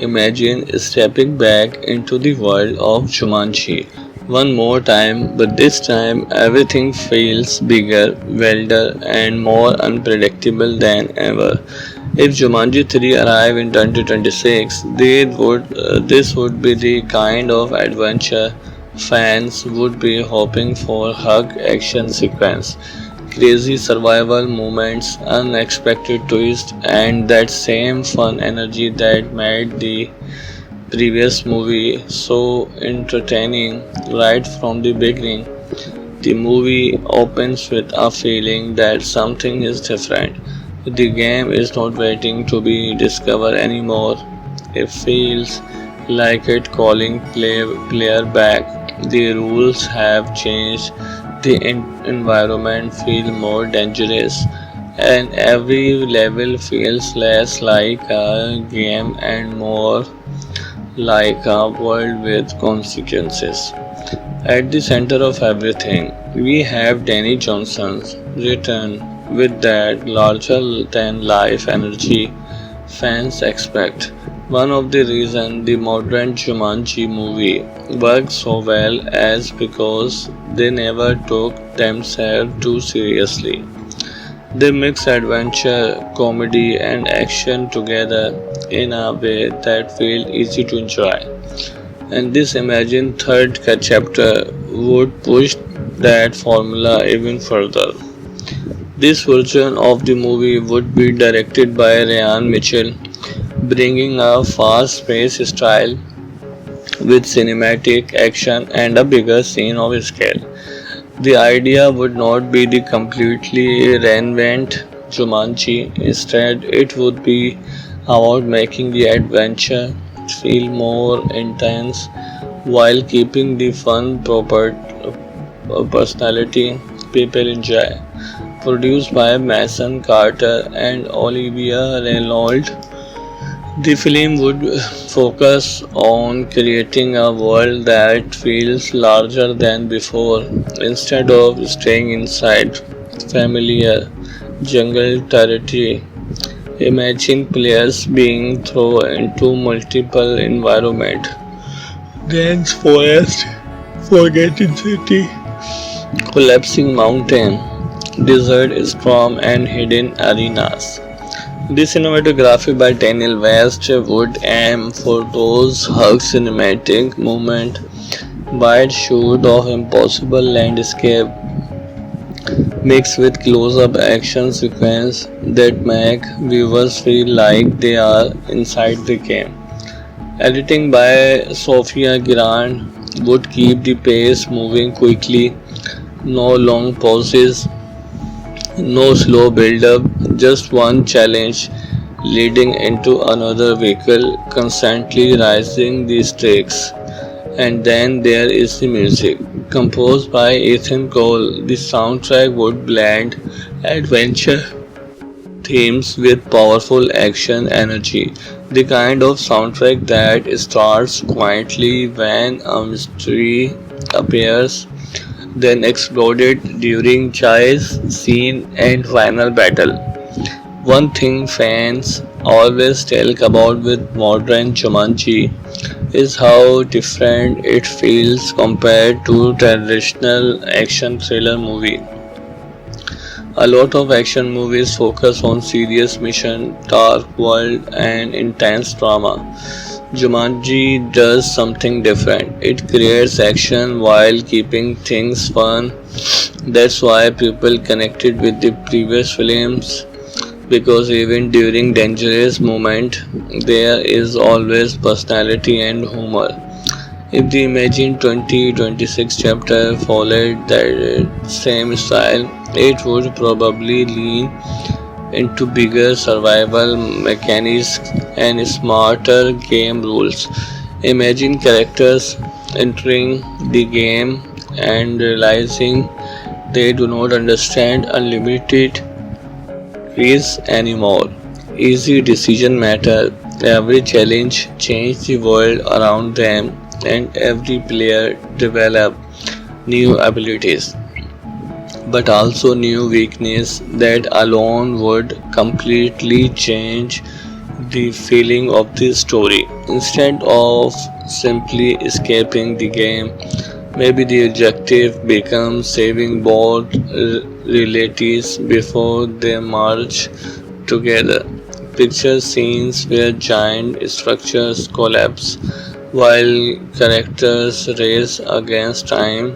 Imagine stepping back into the world of Jumanji one more time, but this time everything feels bigger, wilder, and more unpredictable than ever. If Jumanji 3 arrived in 2026, this would be the kind of adventure fans would be hoping for: hug action sequence, crazy survival moments, unexpected twists, and that same fun energy that made the previous movie so entertaining right from the beginning. The movie opens with a feeling that something is different. The game is not waiting to be discovered anymore. It feels like it calling player back. The rules have changed. The environment feels more dangerous, and every level feels less like a game and more like a world with consequences. At the center of everything, we have Danny Johnson's return with that larger than life energy fans expect. One of the reasons the modern Jumanji movie works so well is because they never took themselves too seriously. They mix adventure, comedy, and action together in a way that feels easy to enjoy. And this imagined third chapter would push that formula even further. This version of the movie would be directed by Ryan Mitchell, bringing a fast-paced style with cinematic action and a bigger scene of scale. The idea would not be the completely reinvent Jumanji. Instead, it would be about making the adventure feel more intense while keeping the fun proper personality people enjoy. Produced by Mason Carter and Olivia Reynolds, the film would focus on creating a world that feels larger than before instead of staying inside familiar jungle territory. Imagine players being thrown into multiple environments: dense forest, forgotten city, collapsing mountain, desert storm, and hidden arenas. The cinematography by Daniel West would aim for those hug cinematic moments, wide shot of impossible landscape mixed with close-up action sequences that make viewers feel like they are inside the game. Editing by Sophia Grant would keep the pace moving quickly, no long pauses, no slow build-up, just one challenge leading into another vehicle, constantly raising the stakes. And then there is the music. Composed by Ethan Cole, the soundtrack would blend adventure themes with powerful action energy. The kind of soundtrack that starts quietly when a mystery appears, then exploded during chase scene and final battle. One thing fans always talk about with modern Jumanji is how different it feels compared to traditional action thriller movie. A lot of action movies focus on serious mission, dark world, and intense drama. Jumanji does something different. It creates action while keeping things fun. That's why people connected with the previous films, because even during dangerous moment there is always personality and humor. If the Imagine 2026 chapter followed that same style, it would probably lean into bigger survival mechanics and smarter game rules. Imagine characters entering the game and realizing they do not understand unlimited trees anymore. Easy decision matter. Every challenge changes the world around them, and every player develop new abilities, but also new weakness that alone would completely change the feeling of the story. Instead of simply escaping the game, maybe the objective becomes saving both realities before they merge together. Picture scenes where giant structures collapse while characters race against time,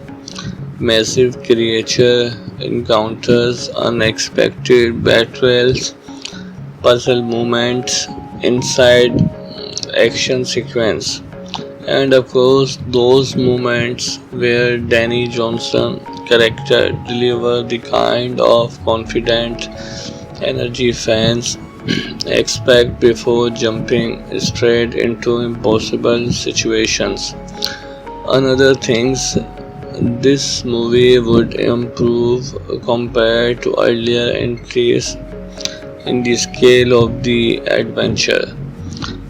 massive creature encounters, unexpected battles, puzzle movements inside action sequence. And of course, those moments where Danny Johnson character deliver the kind of confident energy fans expect before jumping straight into impossible situations. Another things this movie would improve compared to earlier entries in the scale of the adventure.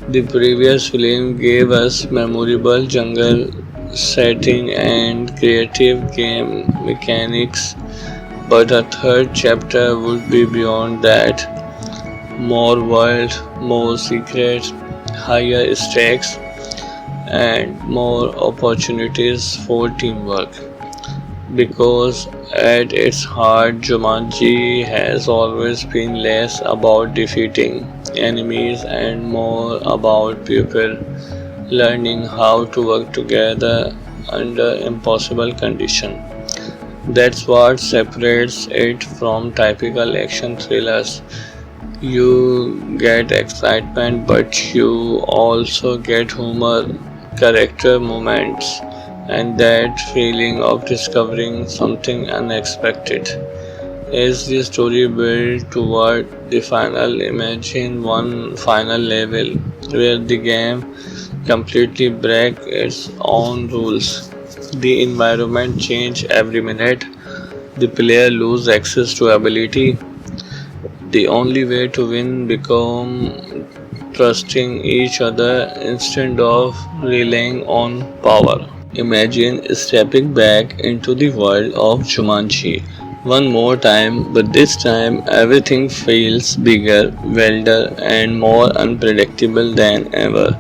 The previous film gave us memorable jungle setting and creative game mechanics, but a third chapter would be beyond that. More world, more secrets, higher stakes, and more opportunities for teamwork. Because at its heart, Jumanji has always been less about defeating enemies and more about people learning how to work together under impossible conditions. That's what separates it from typical action thrillers. You get excitement, but you also get humor, character moments, and that feeling of discovering something unexpected. As the story builds toward the final, imagine one final level where the game completely breaks its own rules. The environment change every minute. The player lose access to ability. The only way to win become trusting each other instead of relying on power. Imagine stepping back into the world of Jumanji one more time, but this time everything feels bigger, wilder, and more unpredictable than ever.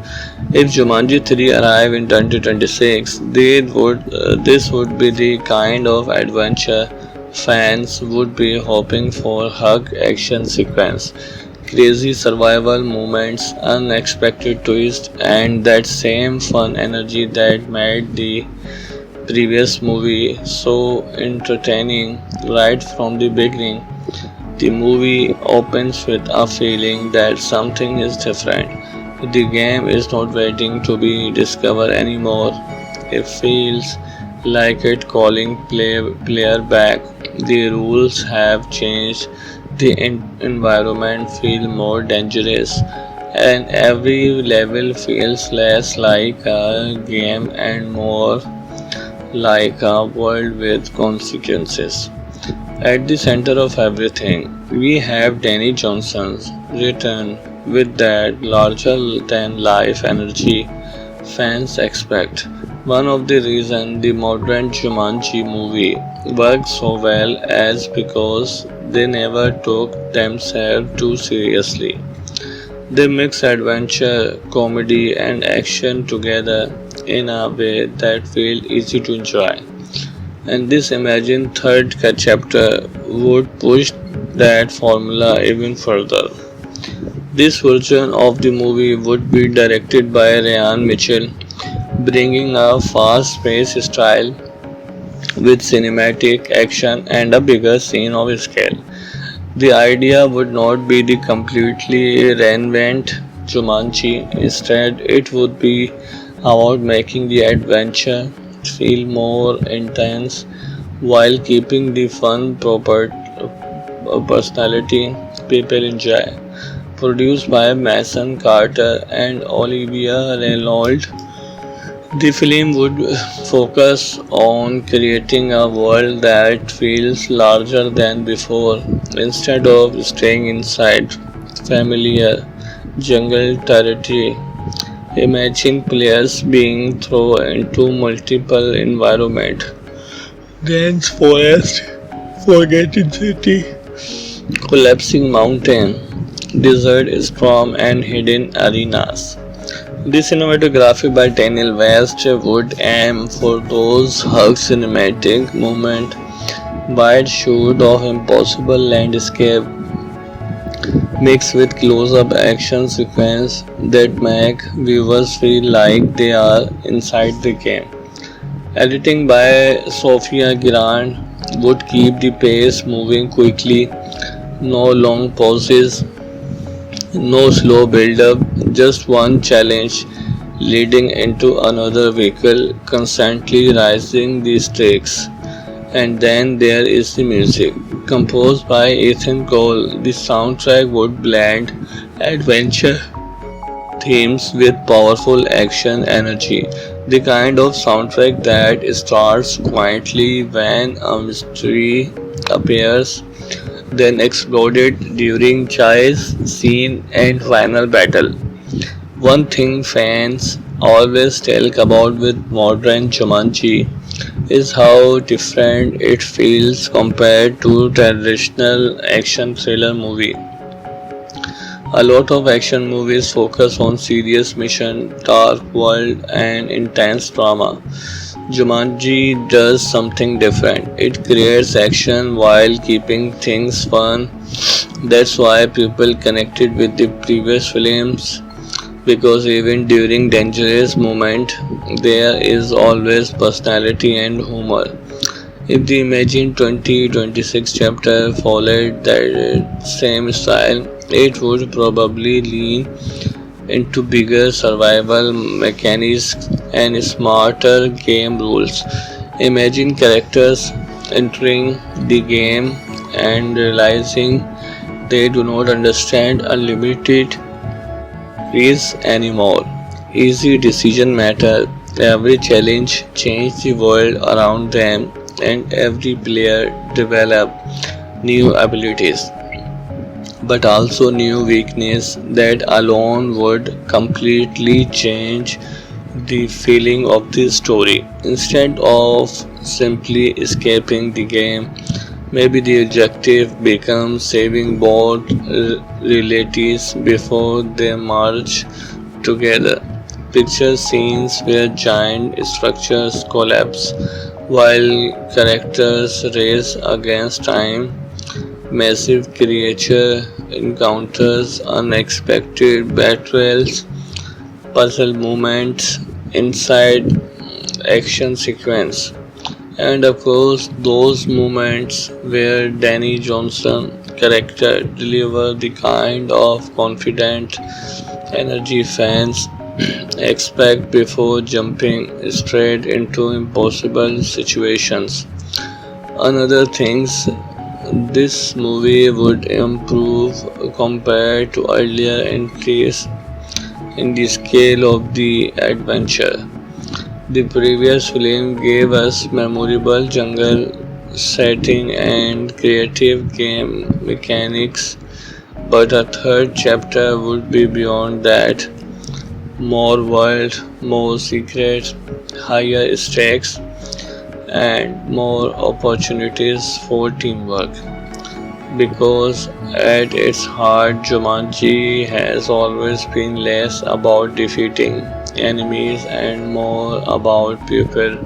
If Jumanji 3 arrived in 2026, this would be the kind of adventure fans would be hoping for: hug action sequence, crazy survival moments, unexpected twists, and that same fun energy that made the previous movie so entertaining right from the beginning. The movie opens with a feeling that something is different. The game is not waiting to be discovered anymore. It feels like it calling player back. The rules have changed. The environment feels more dangerous, and every level feels less like a game and more like a world with consequences. At the center of everything, we have Danny Johnson's return with that larger than life energy fans expect. One of the reasons the modern Jumanji movie works so well is because they never took themselves too seriously. They mix adventure, comedy, and action together in a way that feels easy to enjoy. And this imagined third chapter would push that formula even further. This version of the movie would be directed by Ryan Mitchell, bringing a fast-paced style with cinematic action and a bigger scene of scale. The idea would not be the completely reinvent Jumanji. Instead, it would be about making the adventure feel more intense while keeping the fun proper personality people enjoy. Produced by Mason Carter and Olivia Reynolds, the film would focus on creating a world that feels larger than before. Instead of staying inside familiar jungle territory, imagine players being thrown into multiple environments: dense forest, forgotten city, collapsing mountain, desert storm, and hidden arenas. The cinematography by Daniel West would aim for those hug cinematic moment, wide shot of impossible landscape mixed with close-up action sequence that make viewers feel like they are inside the game. Editing by Sofia Giran would keep the pace moving quickly, no long pauses, no slow build-up, just one challenge leading into another vehicle, constantly raising the stakes. And then there is the music. Composed by Ethan Cole, the soundtrack would blend adventure themes with powerful action energy. The kind of soundtrack that starts quietly when a mystery appears, then exploded during chase scene and final battle. One thing fans always talk about with modern Jumanji is how different it feels compared to traditional action thriller movie. A lot of action movies focus on serious mission, dark world, and intense drama. Jumanji does something different. It creates action while keeping things fun. That's why people connected with the previous films because even during dangerous moment there is always personality and humor. If the Imagine 2026 chapter followed that same style, it would probably lean into bigger survival mechanics and smarter game rules. Imagine characters entering the game and realizing they do not understand unlimited risk anymore. Easy decision matter. Every challenge changes the world around them and every player develop new abilities but also new weakness that alone would completely change the feeling of the story. Instead of simply escaping the game, maybe the objective becomes saving both realities before they merge together. Picture scenes where giant structures collapse while characters race against time, massive creature encounters, unexpected battles, puzzle moments inside action sequence. And of course, those moments where Danny Johnson character deliver the kind of confident energy fans expect before jumping straight into impossible situations. Another things this movie would improve compared to earlier entries in the scale of the adventure. The previous film gave us memorable jungle setting and creative game mechanics, but a third chapter would be beyond that. More world, more secrets, higher stakes, and more opportunities for teamwork. Because at its heart, Jumanji has always been less about defeating enemies and more about people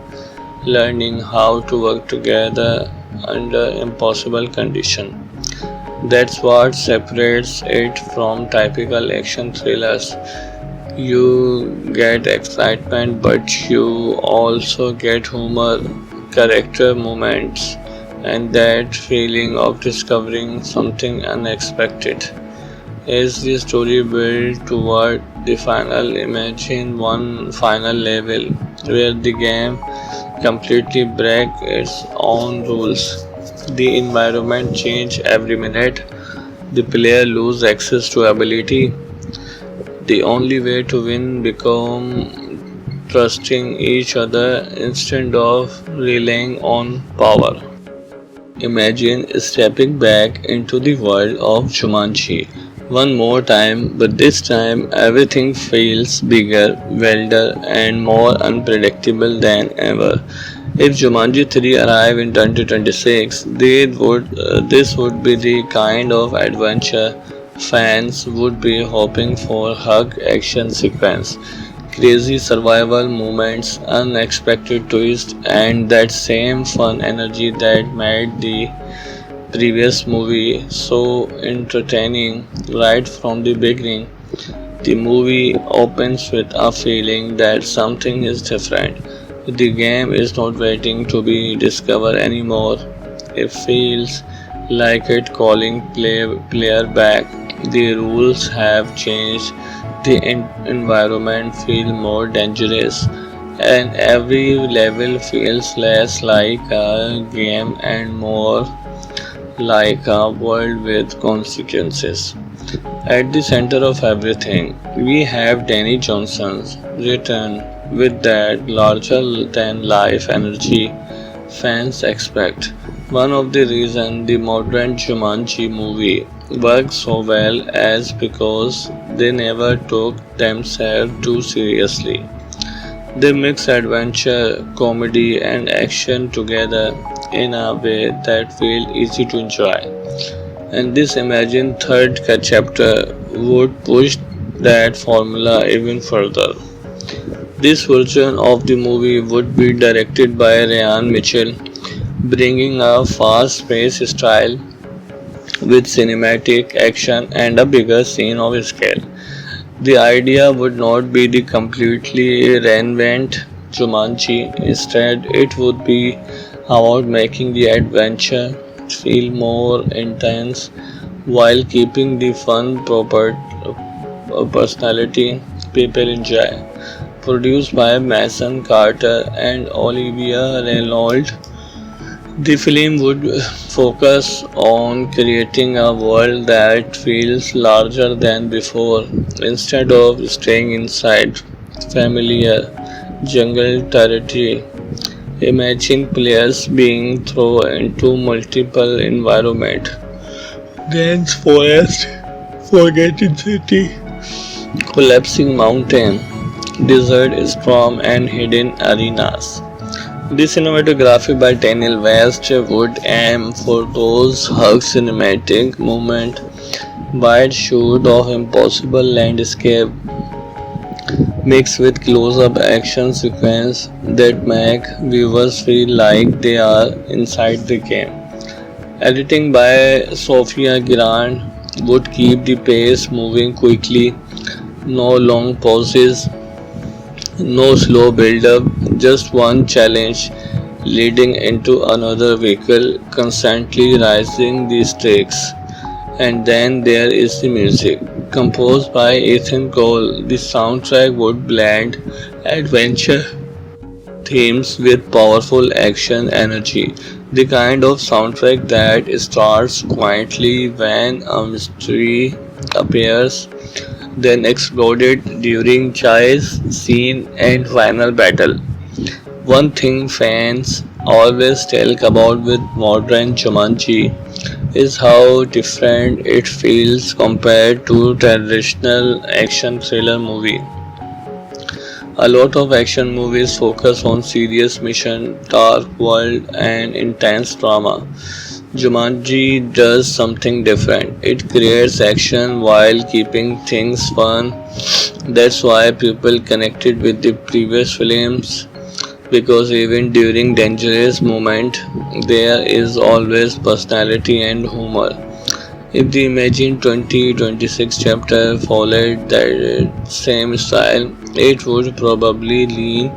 learning how to work together under impossible conditions. That's what separates it from typical action thrillers. You get excitement, but you also get humor, character moments, and that feeling of discovering something unexpected. As the story builds toward the final, imagine one final level where the game completely breaks its own rules. The environment change every minute. The player lose access to ability. The only way to win become trusting each other instead of relying on power. Imagine stepping back into the world of Jumanji one more time, but this time everything feels bigger, wilder, and more unpredictable than ever. If Jumanji 3 arrived in 2026, this would be the kind of adventure fans would be hoping for hug action sequence, crazy survival moments, unexpected twists, and that same fun energy that made the previous movie so entertaining right from the beginning. The movie opens with a feeling that something is different. The game is not waiting to be discovered anymore. It feels like it calling player back. The rules have changed. The environment feels more dangerous, and every level feels less like a game and more like a world with consequences. At the center of everything, we have Danny Johnson's return with that larger than life energy fans expect. One of the reasons the modern Jumanji movie works so well is because they never took themselves too seriously. They mix adventure, comedy, and action together in a way that feels easy to enjoy. And this imagined third chapter would push that formula even further. This version of the movie would be directed by Ryan Mitchell, bringing a fast-paced style with cinematic action and a bigger scene of scale. The idea would not be the completely reinvent Jumanji. Instead, it would be about making the adventure feel more intense while keeping the fun proper personality people enjoy. Produced by Mason Carter and Olivia Reynolds, the film would focus on creating a world that feels larger than before. Instead of staying inside familiar jungle territory, imagine players being thrown into multiple environments. Dense forest, forgotten city, collapsing mountain, desert storm, and hidden arenas. The cinematography by Daniel West would aim for those hug cinematic moments, wide shot of impossible landscape mixed with close-up action sequences that make viewers feel like they are inside the game. Editing by Sophia Grant would keep the pace moving quickly, no long pauses, no slow build up, just one challenge leading into another vehicle, constantly rising the stakes. And then there is the music. Composed by Ethan Cole, the soundtrack would blend adventure themes with powerful action energy. The kind of soundtrack that starts quietly when a mystery appears, then exploded during chase scene and final battle. One thing fans always talk about with modern Jumanji is how different it feels compared to traditional action thriller movie. A lot of action movies focus on serious mission, dark world, and intense drama. Jumanji does something different. It creates action while keeping things fun. That's why people connected with the previous films because even during dangerous moment there is always personality and humor. If the Imagine 2026 chapter followed that same style, it would probably lean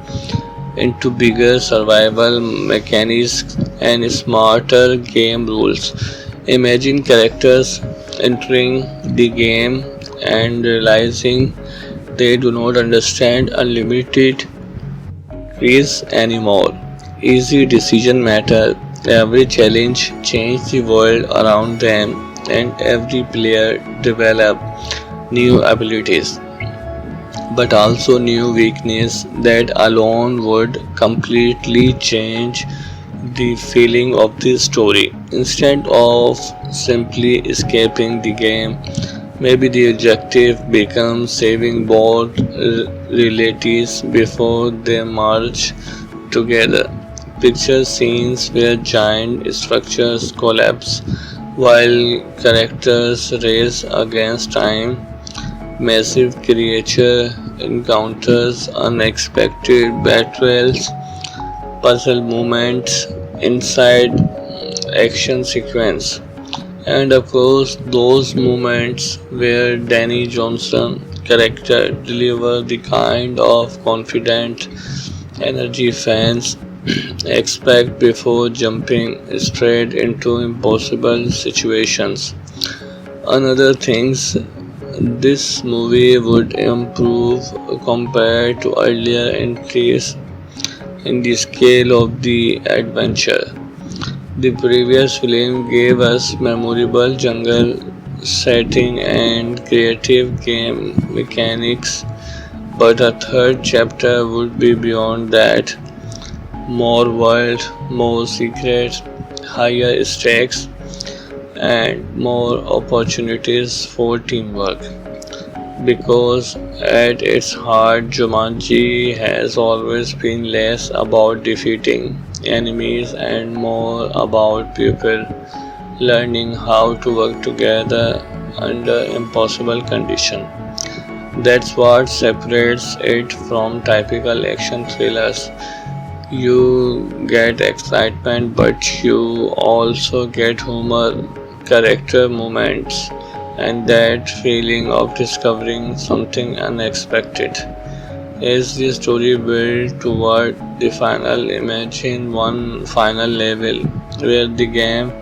into bigger survival mechanics and smarter game rules. Imagine characters entering the game and realizing they do not understand unlimited quiz anymore. Easy decision matter. Every challenge changes the world around them and every player develop new abilities but also new weakness that alone would completely change the feeling of the story. Instead of simply escaping the game, maybe the objective becomes saving both realities before they merge together. Picture scenes where giant structures collapse while characters race against time. Massive creature encounters, unexpected battles, puzzle moments inside action sequence. And of course, those moments where Danny Johnson character deliver the kind of confident energy fans expect before jumping straight into impossible situations. Another things this movie would improve compared to earlier entries in the scale of the adventure. The previous film gave us memorable jungle setting and creative game mechanics, but a third chapter would be beyond that. More world, more secrets, higher stakes, and more opportunities for teamwork. Because at its heart, Jumanji has always been less about defeating enemies and more about people learning how to work together under impossible conditions. That's what separates it from typical action thrillers. You get excitement, but you also get humor, character moments, and that feeling of discovering something unexpected. As the story builds toward the final, imagine one final level where the game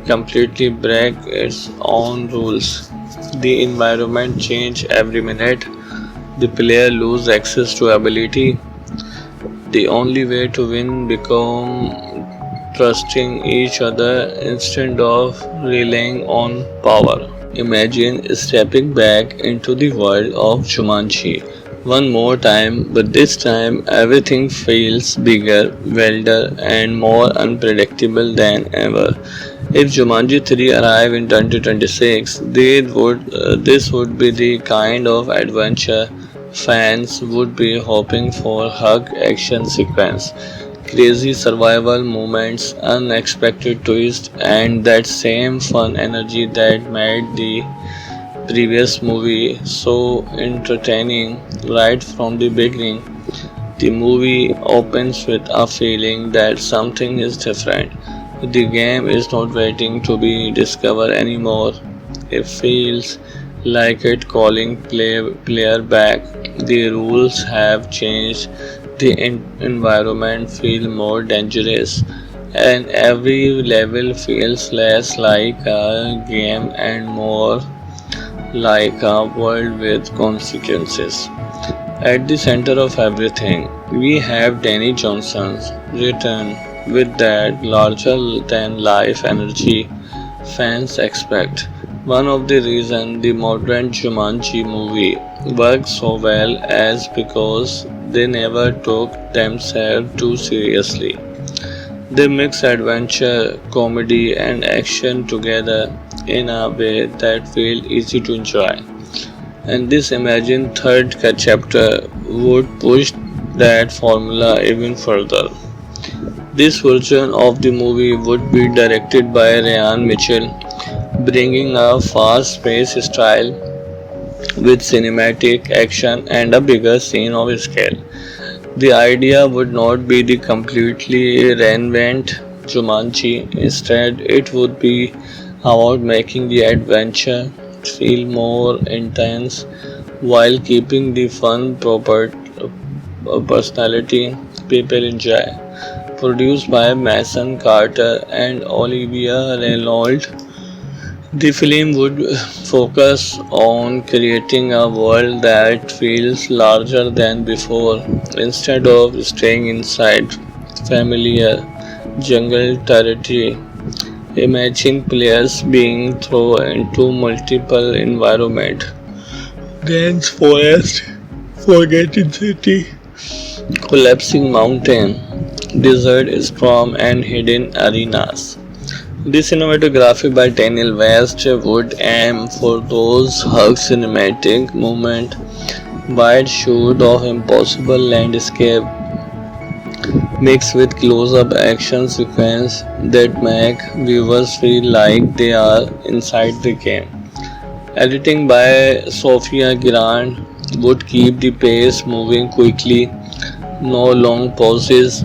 completely breaks its own rules. The environment change every minute. The player lose access to ability. The only way to win become trusting each other instead of relying on power. Imagine stepping back into the world of Jumanji one more time, but this time everything feels bigger, wilder, and more unpredictable than ever. If Jumanji 3 arrive in 2026, this would be the kind of adventure fans would be hoping for. Hug action sequence, crazy survival moments, unexpected twists, and that same fun energy that made the previous movie so entertaining right from the beginning. The movie opens with a feeling that something is different. The game is not waiting to be discovered anymore. It feels like it calling player back. The rules have changed. The environment feels more dangerous, and every level feels less like a game and more like a world with consequences. At the center of everything, we have Danny Johnson's return with that larger than life energy fans expect. One of the reasons the modern Jumanji movie works so well is because they never took themselves too seriously. They mix adventure, comedy, and action together in a way that feels easy to enjoy. And this imagined third chapter would push that formula even further. This version of the movie would be directed by Ryan Mitchell, bringing a fast-paced style with cinematic action and a bigger scene of scale. The idea would not be the completely reinvent Jumanji. Instead, it would be about making the adventure feel more intense while keeping the fun proper personality people enjoy. Produced by Mason Carter and Olivia Reynolds, the film would focus on creating a world that feels larger than before instead of staying inside familiar jungle territory. Imagine players being thrown into multiple environments, dense forest, forgotten city, collapsing mountain, desert storm, and hidden arenas. The cinematography by Daniel West would aim for those hug cinematic moments, wide shoot of impossible landscape, mixed with close-up action sequences that make viewers feel like they are inside the game. Editing by Sofia Giran would keep the pace moving quickly, no long pauses,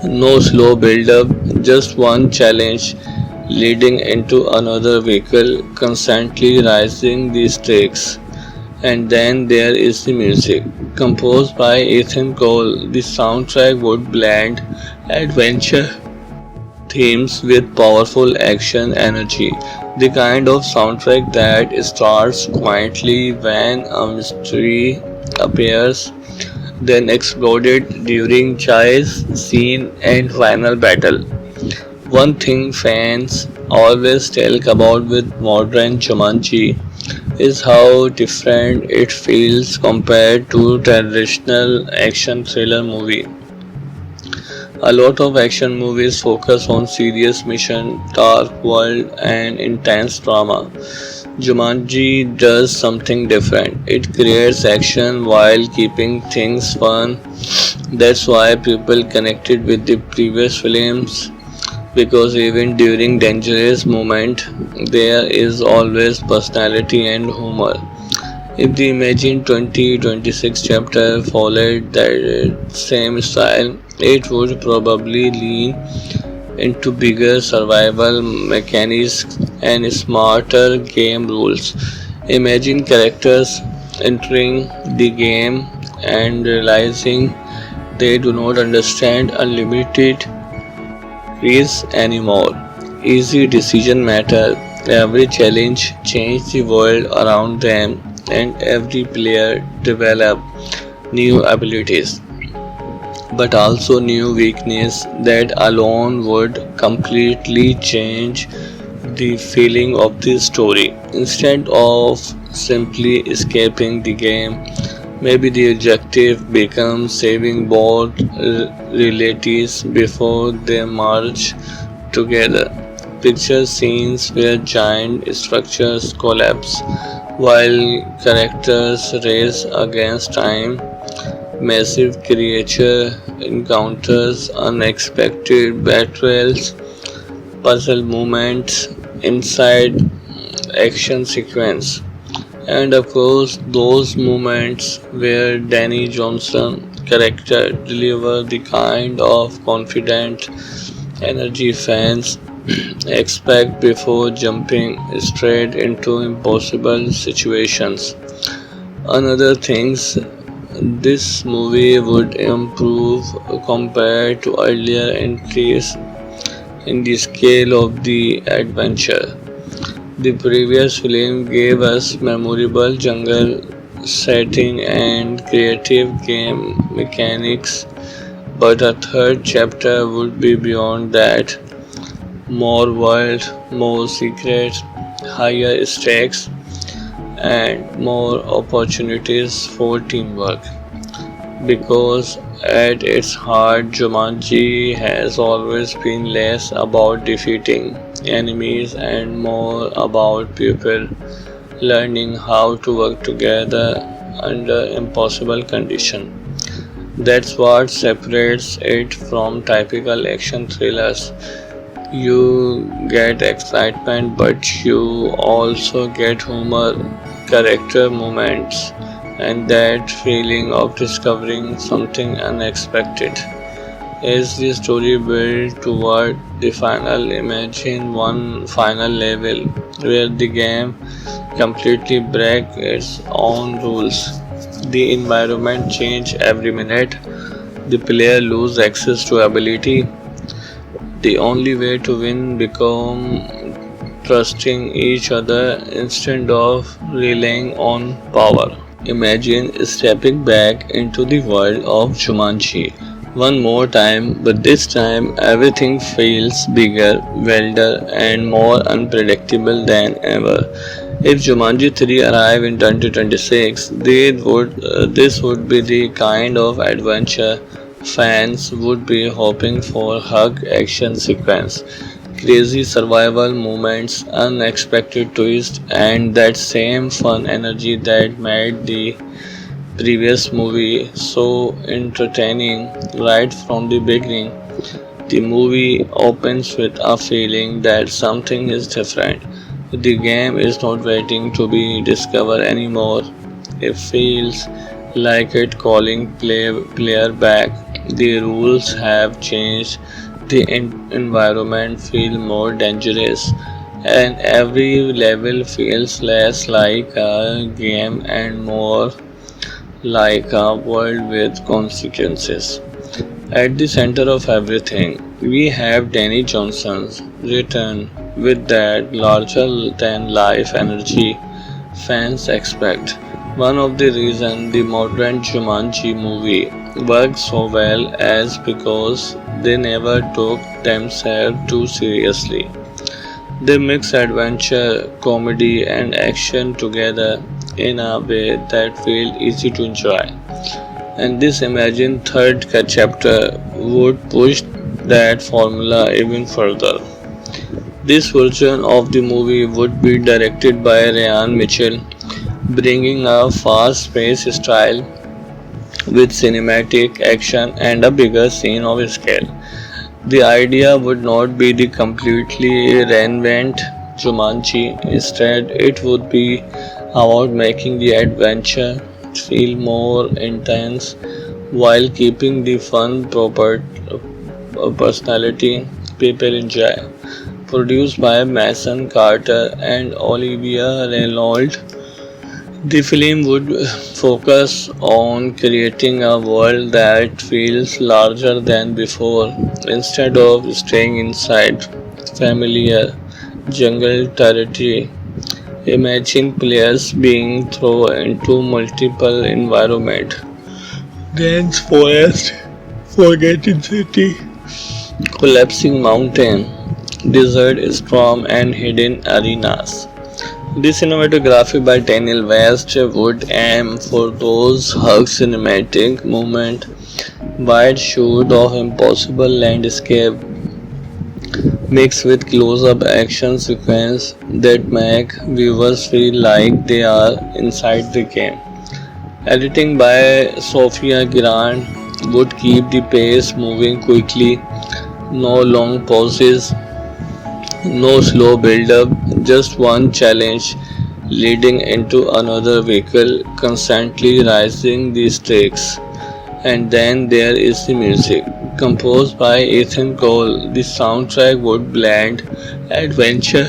no slow build-up, just one challenge leading into another vehicle, constantly rising the stakes. And then there is the music. Composed by Ethan Cole, the soundtrack would blend adventure themes with powerful action energy. The kind of soundtrack that starts quietly when a mystery appears, then exploded during chase scene and final battle. One thing fans always talk about with modern Jumanji is how different it feels compared to traditional action thriller movie. A lot of action movies focus on serious mission, dark world, and intense drama. Jumanji does something different. It creates action while keeping things fun. That's why people connected with the previous films because even during dangerous moment there is always personality and humor. If the Imagine 2026 chapter followed that same style, it would probably lean into bigger survival mechanics and smarter game rules. Imagine characters entering the game and realizing they do not understand unlimited risk anymore. Easy decision matter. Every challenge changes the world around them and every player develop new abilities but also new weakness that alone would completely change the feeling of the story. Instead of simply escaping the game, maybe the objective becomes saving both relatives before they merge together. Picture scenes where giant structures collapse while characters race against time. Massive creature encounters, unexpected battles, puzzle moments inside action sequence. And of course, those moments where Danny Johnson character deliver the kind of confident energy fans expect before jumping straight into impossible situations. Another things this movie would improve compared to earlier entries in the scale of the adventure. The previous film gave us memorable jungle setting and creative game mechanics, but a third chapter would be beyond that. More world, more secrets, higher stakes, and more opportunities for teamwork. Because at its heart, Jumanji has always been less about defeating enemies and more about people learning how to work together under impossible conditions. That's what separates it from typical action thrillers. You get excitement, but you also get humor, character moments, and that feeling of discovering something unexpected. As the story builds toward the final, imagine one final level where the game completely breaks its own rules. The environment change every minute. The player lose access to ability. The only way to win become trusting each other instead of relying on power. Imagine stepping back into the world of Jumanji one more time, but this time everything feels bigger, wilder, and more unpredictable than ever. If Jumanji 3 arrive in 2026, this would be the kind of adventure fans would be hoping for. Hug action sequence, crazy survival moments, unexpected twist, and that same fun energy that made the previous movie so entertaining right from the beginning. The movie opens with a feeling that something is different. The game is not waiting to be discovered anymore. It feels like it calling player back. The rules have changed. The environment feels more dangerous, and every level feels less like a game and more like a world with consequences. At the center of everything, we have Danny Johnson's return with that larger than life energy fans expect. One of the reasons the modern Jumanji movie works so well is because they never took themselves too seriously. They mix adventure, comedy, and action together in a way that feels easy to enjoy. And this imagined third chapter would push that formula even further. This version of the movie would be directed by Ryan Mitchell, bringing a fast-paced style with cinematic action and a bigger scene of scale. The idea would not be the completely reinvent Jumanji. Instead, it would be about making the adventure feel more intense while keeping the fun proper personality people enjoy. Produced by Mason Carter and Olivia Reynolds, the film would focus on creating a world that feels larger than before instead of staying inside familiar jungle territory. Imagine players being thrown into multiple environments, dense forest, forgotten city, collapsing mountain, desert storm, and hidden arenas. The cinematography by Daniel West would aim for those hug cinematic moment, wide shoot of impossible landscape mixed with close-up action sequence that make viewers feel like they are inside the game. Editing by Sophia Grant would keep the pace moving quickly, no long pauses, no slow build-up, just one challenge leading into another vehicle, constantly rising the stakes. And then there is the music. Composed by Ethan Cole, the soundtrack would blend adventure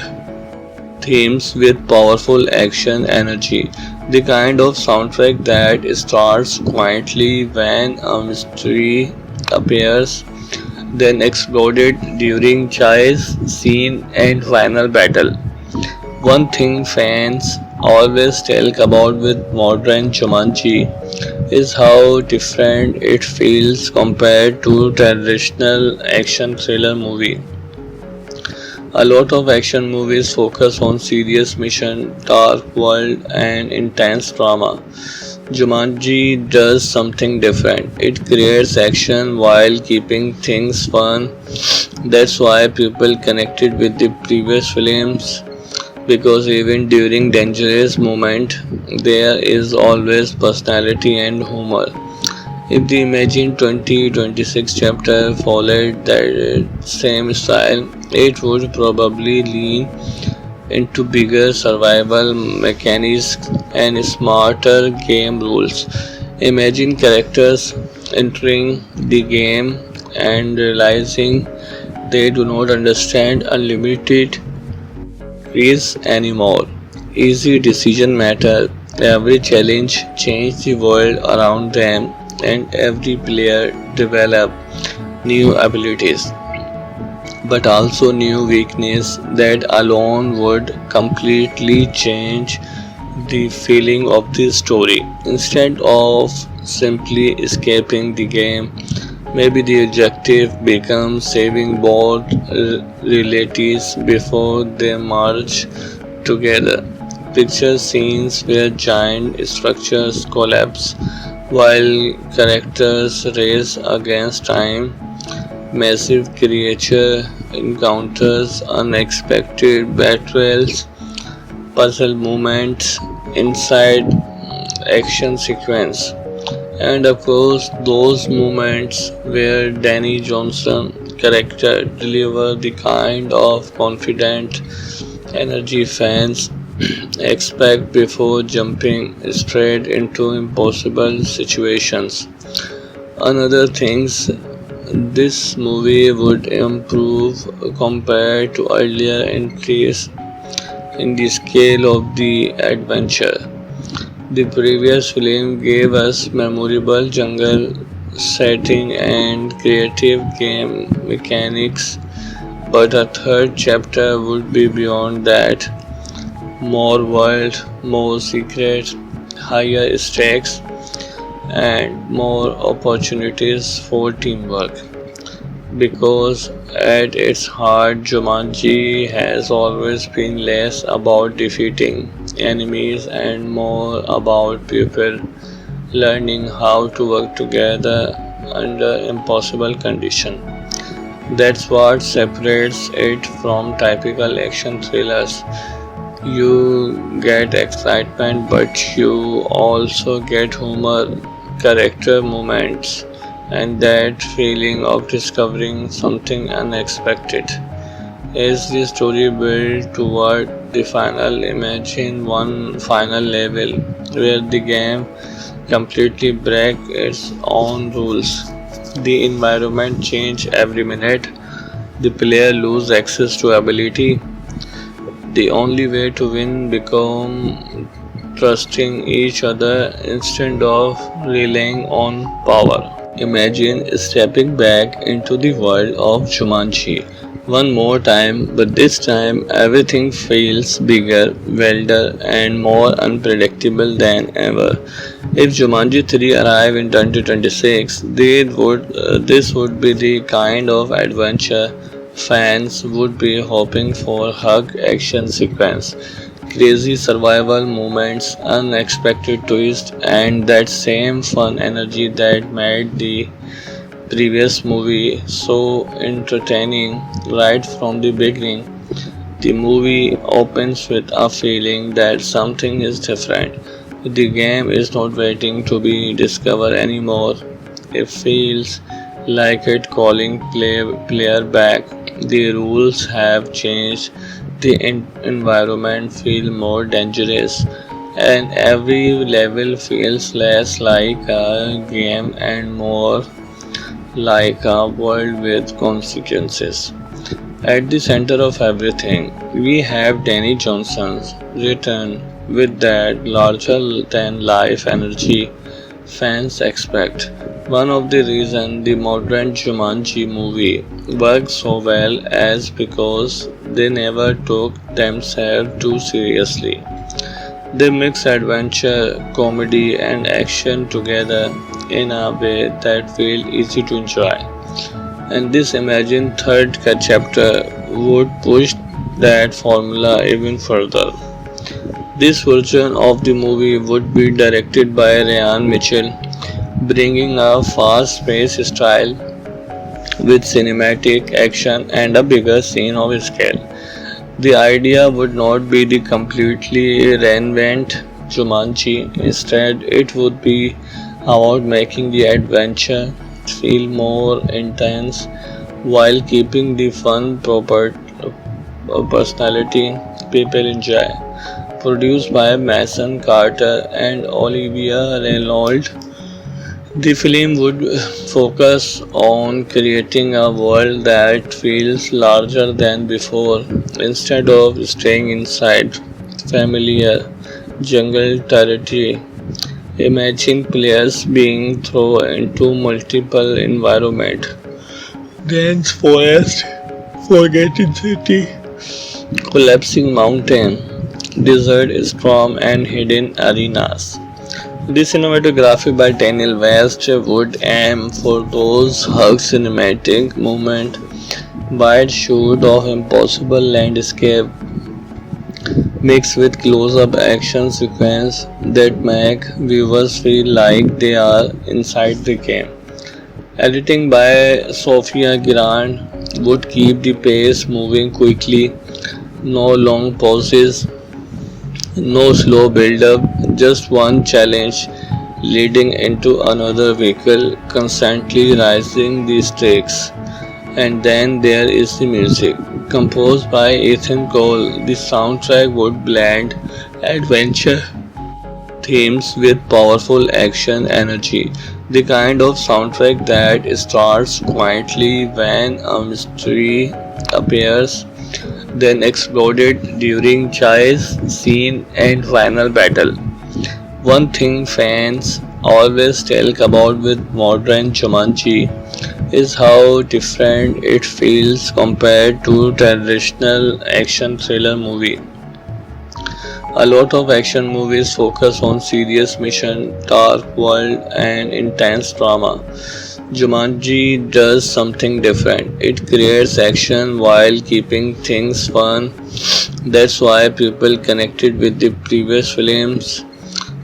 themes with powerful action energy. The kind of soundtrack that starts quietly when a mystery appears, then exploded during chase scene and final battle. One thing fans always talk about with modern Jumanji is how different it feels compared to traditional action thriller movie. A lot of action movies focus on serious mission, dark world, and intense drama. Jumanji does something different. It creates action while keeping things fun. That's why people connected with the previous films because even during dangerous moment there is always personality and humor. If the Imagine 2026 chapter followed that same style, it would probably lean into bigger survival mechanics and smarter game rules. Imagine characters entering the game and realizing they do not understand unlimited is anymore. Easy decision matter. Every challenge change the world around them and every player develop new abilities but also new weakness that alone would completely change the feeling of the story. Instead of simply escaping the game, maybe the objective becomes saving both relatives before they merge together. Picture scenes where giant structures collapse while characters race against time, massive creature encounters, unexpected betrayals, puzzle moments inside action sequence. And of course, those moments where Danny Johnson character deliver the kind of confident energy fans expect before jumping straight into impossible situations. Another things this movie would improve compared to earlier entries in the scale of the adventure. The previous film gave us memorable jungle setting and creative game mechanics, but a third chapter would be beyond that. More world, more secrets, higher stakes, and more opportunities for teamwork. Because at its heart, Jumanji has always been less about defeating enemies and more about people learning how to work together under impossible conditions. That's what separates it from typical action thrillers. You get excitement, but you also get humor, character moments, and that feeling of discovering something unexpected. As the story builds toward the final, imagine one final level where the game completely breaks its own rules. The environment change every minute. The player lose access to ability. The only way to win become trusting each other instead of relying on power. Imagine stepping back into the world of Jumanji one more time, but this time everything feels bigger, wilder, and more unpredictable than ever. If Jumanji 3 arrive in 2026, this would be the kind of adventure fans would be hoping for: hug action sequence, crazy survival moments, unexpected twist, and that same fun energy that made the previous movie so entertaining right from the beginning. The movie opens with a feeling that something is different. The game is not waiting to be discovered anymore. It feels like it calling player back. The rules have changed. The environment feels more dangerous, and every level feels less like a game and more like a world with consequences. At the center of everything, we have Danny Johnson's return with that larger than life energy fans expect. One of the reasons the modern Jumanji movie works so well is because they never took themselves too seriously. They mix adventure, comedy, and action together in a way that feels easy to enjoy. And this imagined third chapter would push that formula even further. This version of the movie would be directed by Ryan Mitchell, bringing a fast-paced style with cinematic action and a bigger scene of scale. The idea would not be the completely reinvent Jumanji. Instead, it would be about making the adventure feel more intense while keeping the fun proper personality people enjoy. Produced by Mason Carter and Olivia Reynolds, the film would focus on creating a world that feels larger than before instead of staying inside familiar jungle territory. Imagine players being thrown into multiple environments: dense forest, forgotten city, collapsing mountain, desert storm, and hidden arenas. The cinematography by Daniel West would aim for those hug cinematic moments, wide shoot of impossible landscape mixed with close-up action sequence that make viewers feel like they are inside the game. Editing by Sofia Giran would keep the pace moving quickly, no long pauses, no slow build-up, just one challenge leading into another vehicle, constantly rising the stakes. And then there is the music. Composed by Ethan Cole, the soundtrack would blend adventure themes with powerful action energy. The kind of soundtrack that starts quietly when a mystery appears, then exploded during chase scene and final battle. One thing fans always talk about with modern Jumanji is how different it feels compared to traditional action thriller movie. A lot of action movies focus on serious mission, dark world, and intense drama. Jumanji does something different. It creates action while keeping things fun. That's why people connected with the previous films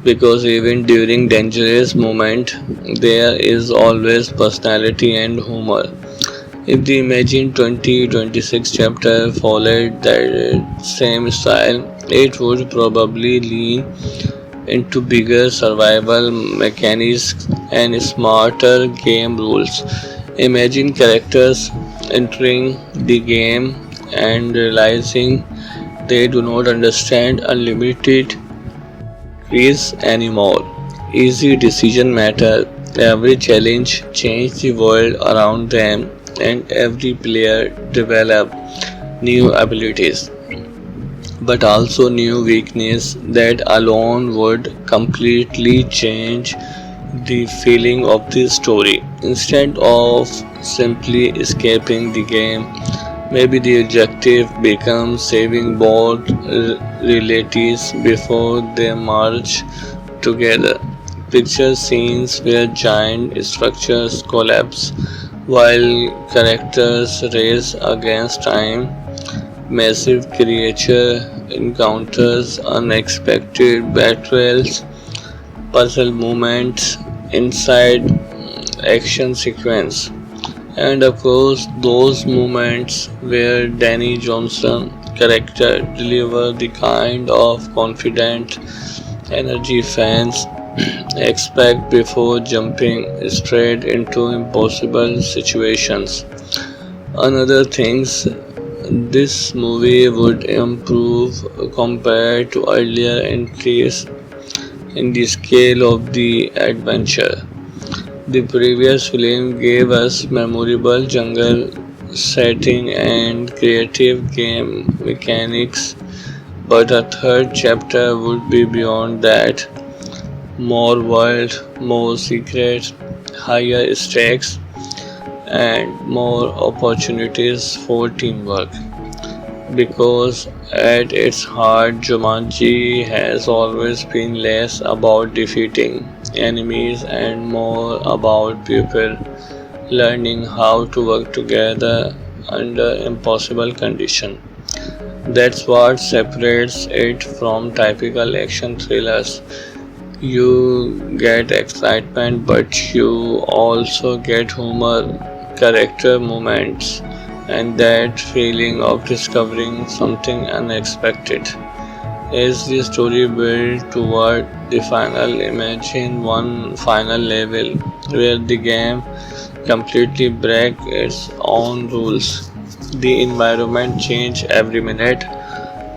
because even during dangerous moment there is always personality and humor. If the Imagine 2026 chapter followed that same style, it would probably lean into bigger survival mechanics and smarter game rules. Imagine characters entering the game and realizing they do not understand unlimited trees anymore. Easy decision matter. Every challenge changed the world around them and every player developed new abilities but also new weakness that alone would completely change the feeling of the story. Instead of simply escaping the game, maybe the objective becomes saving both relatives before they merge together. Picture scenes where giant structures collapse while characters race against time, massive creature encounters, unexpected battles, puzzle moments inside action sequence. And of course, those moments where Danny Johnson character deliver the kind of confident energy fans expect before jumping straight into impossible situations. Another things this movie would improve compared to earlier entries in the scale of the adventure. The previous film gave us memorable jungle setting and creative game mechanics, but a third chapter would be beyond that. More world, more secrets, higher stakes, and more opportunities for teamwork. Because at its heart, Jumanji has always been less about defeating enemies and more about people learning how to work together under impossible conditions. That's what separates it from typical action thrillers. You get excitement, but you also get humor, character moments, and that feeling of discovering something unexpected. As the story builds toward the final, imagine one final level where the game completely breaks its own rules. The environment change every minute.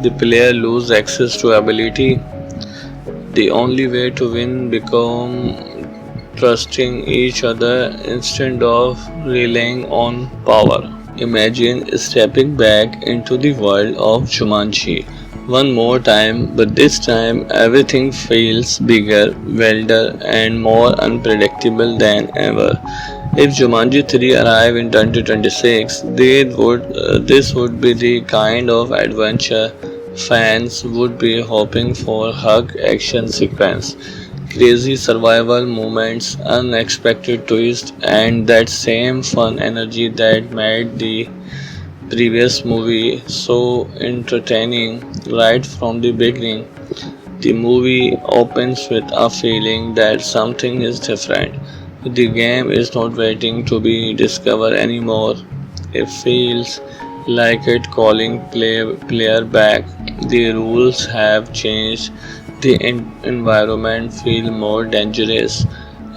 The player lose access to ability. The only way to win become trusting each other instead of relying on power. Imagine stepping back into the world of Jumanji one more time, but this time everything feels bigger, wilder, and more unpredictable than ever. If Jumanji 3 arrived in 2026, this would be the kind of adventure fans would be hoping for hug action sequence, crazy survival moments, unexpected twists, and that same fun energy that made the previous movie so entertaining right from the beginning. The movie opens with a feeling that something is different. The game is not waiting to be discovered anymore. It feels like it calling player back. The rules have changed, the environment feels more dangerous,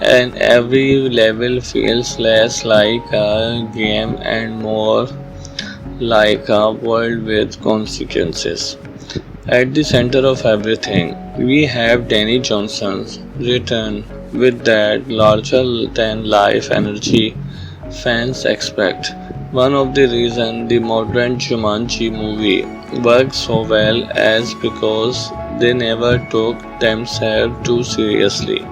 and every level feels less like a game and more like a world with consequences. At the center of everything, we have Danny Johnson's return with that larger than life energy fans expect. One of the reasons the modern Jumanji movie works so well is because they never took themselves too seriously.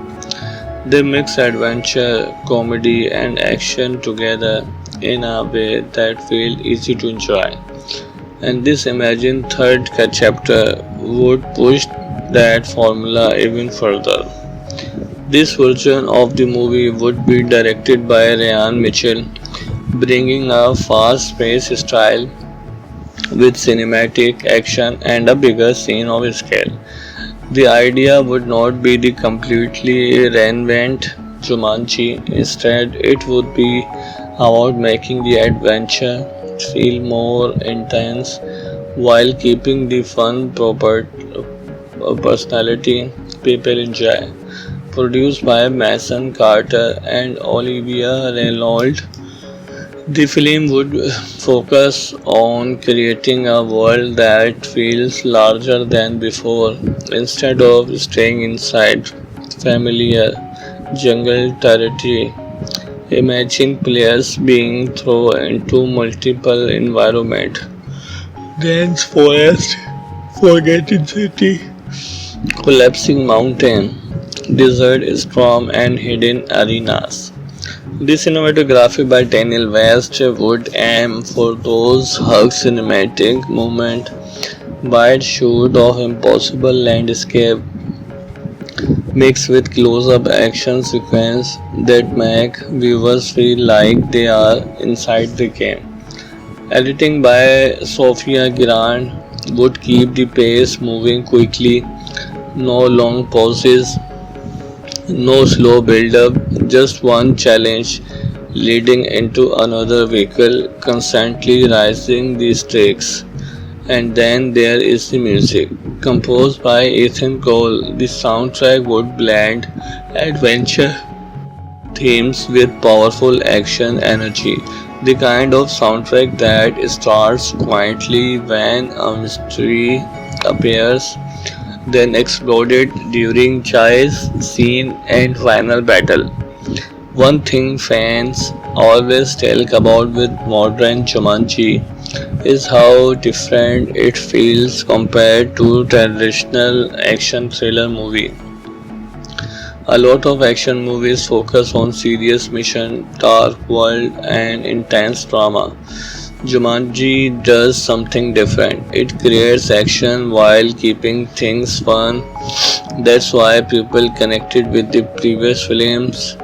They mix adventure, comedy, and action together in a way that feels easy to enjoy. And this imagined third chapter would push that formula even further. This version of the movie would be directed by Ryan Mitchell, bringing a fast-paced style with cinematic action and a bigger scene of scale. The idea would not be the completely reinvent Jumanji. Instead, it would be about making the adventure feel more intense while keeping the fun proper personality people enjoy. Produced by Mason Carter and Olivia Reynolds, the film would focus on creating a world that feels larger than before instead of staying inside familiar jungle territory. Imagine players being thrown into multiple environments, dense forest, forgotten city, collapsing mountain, desert storm, and hidden arenas. The cinematography by Daniel West would aim for those hug cinematic moments, wide shot of impossible landscape mixed with close-up action sequences that make viewers feel like they are inside the game. Editing by Sophia Grant would keep the pace moving quickly, no long pauses, no slow build-up, just one challenge leading into another vehicle, constantly rising the stakes. And then there is the music. Composed by Ethan Cole, the soundtrack would blend adventure themes with powerful action energy. The kind of soundtrack that starts quietly when a mystery appears, then exploded during chase scene and final battle. One thing fans always talk about with modern Jumanji is how different it feels compared to traditional action thriller movie. A lot of action movies focus on serious mission, dark world, and intense drama. Jumanji does something different. It creates action while keeping things fun. That's why people connected with the previous films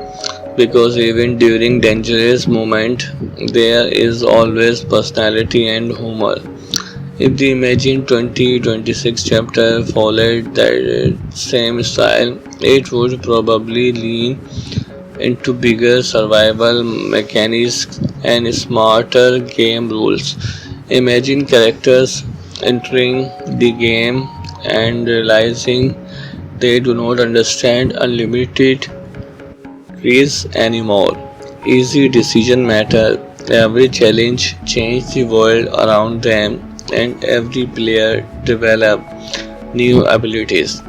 because even during dangerous moment there is always personality and humor. If the Imagine 2026 chapter followed that same style, it would probably lean into bigger survival mechanics and smarter game rules. Imagine characters entering the game and realizing they do not understand unlimited trees anymore. Easy decision matter. Every challenge changes the world around them and every player develop new abilities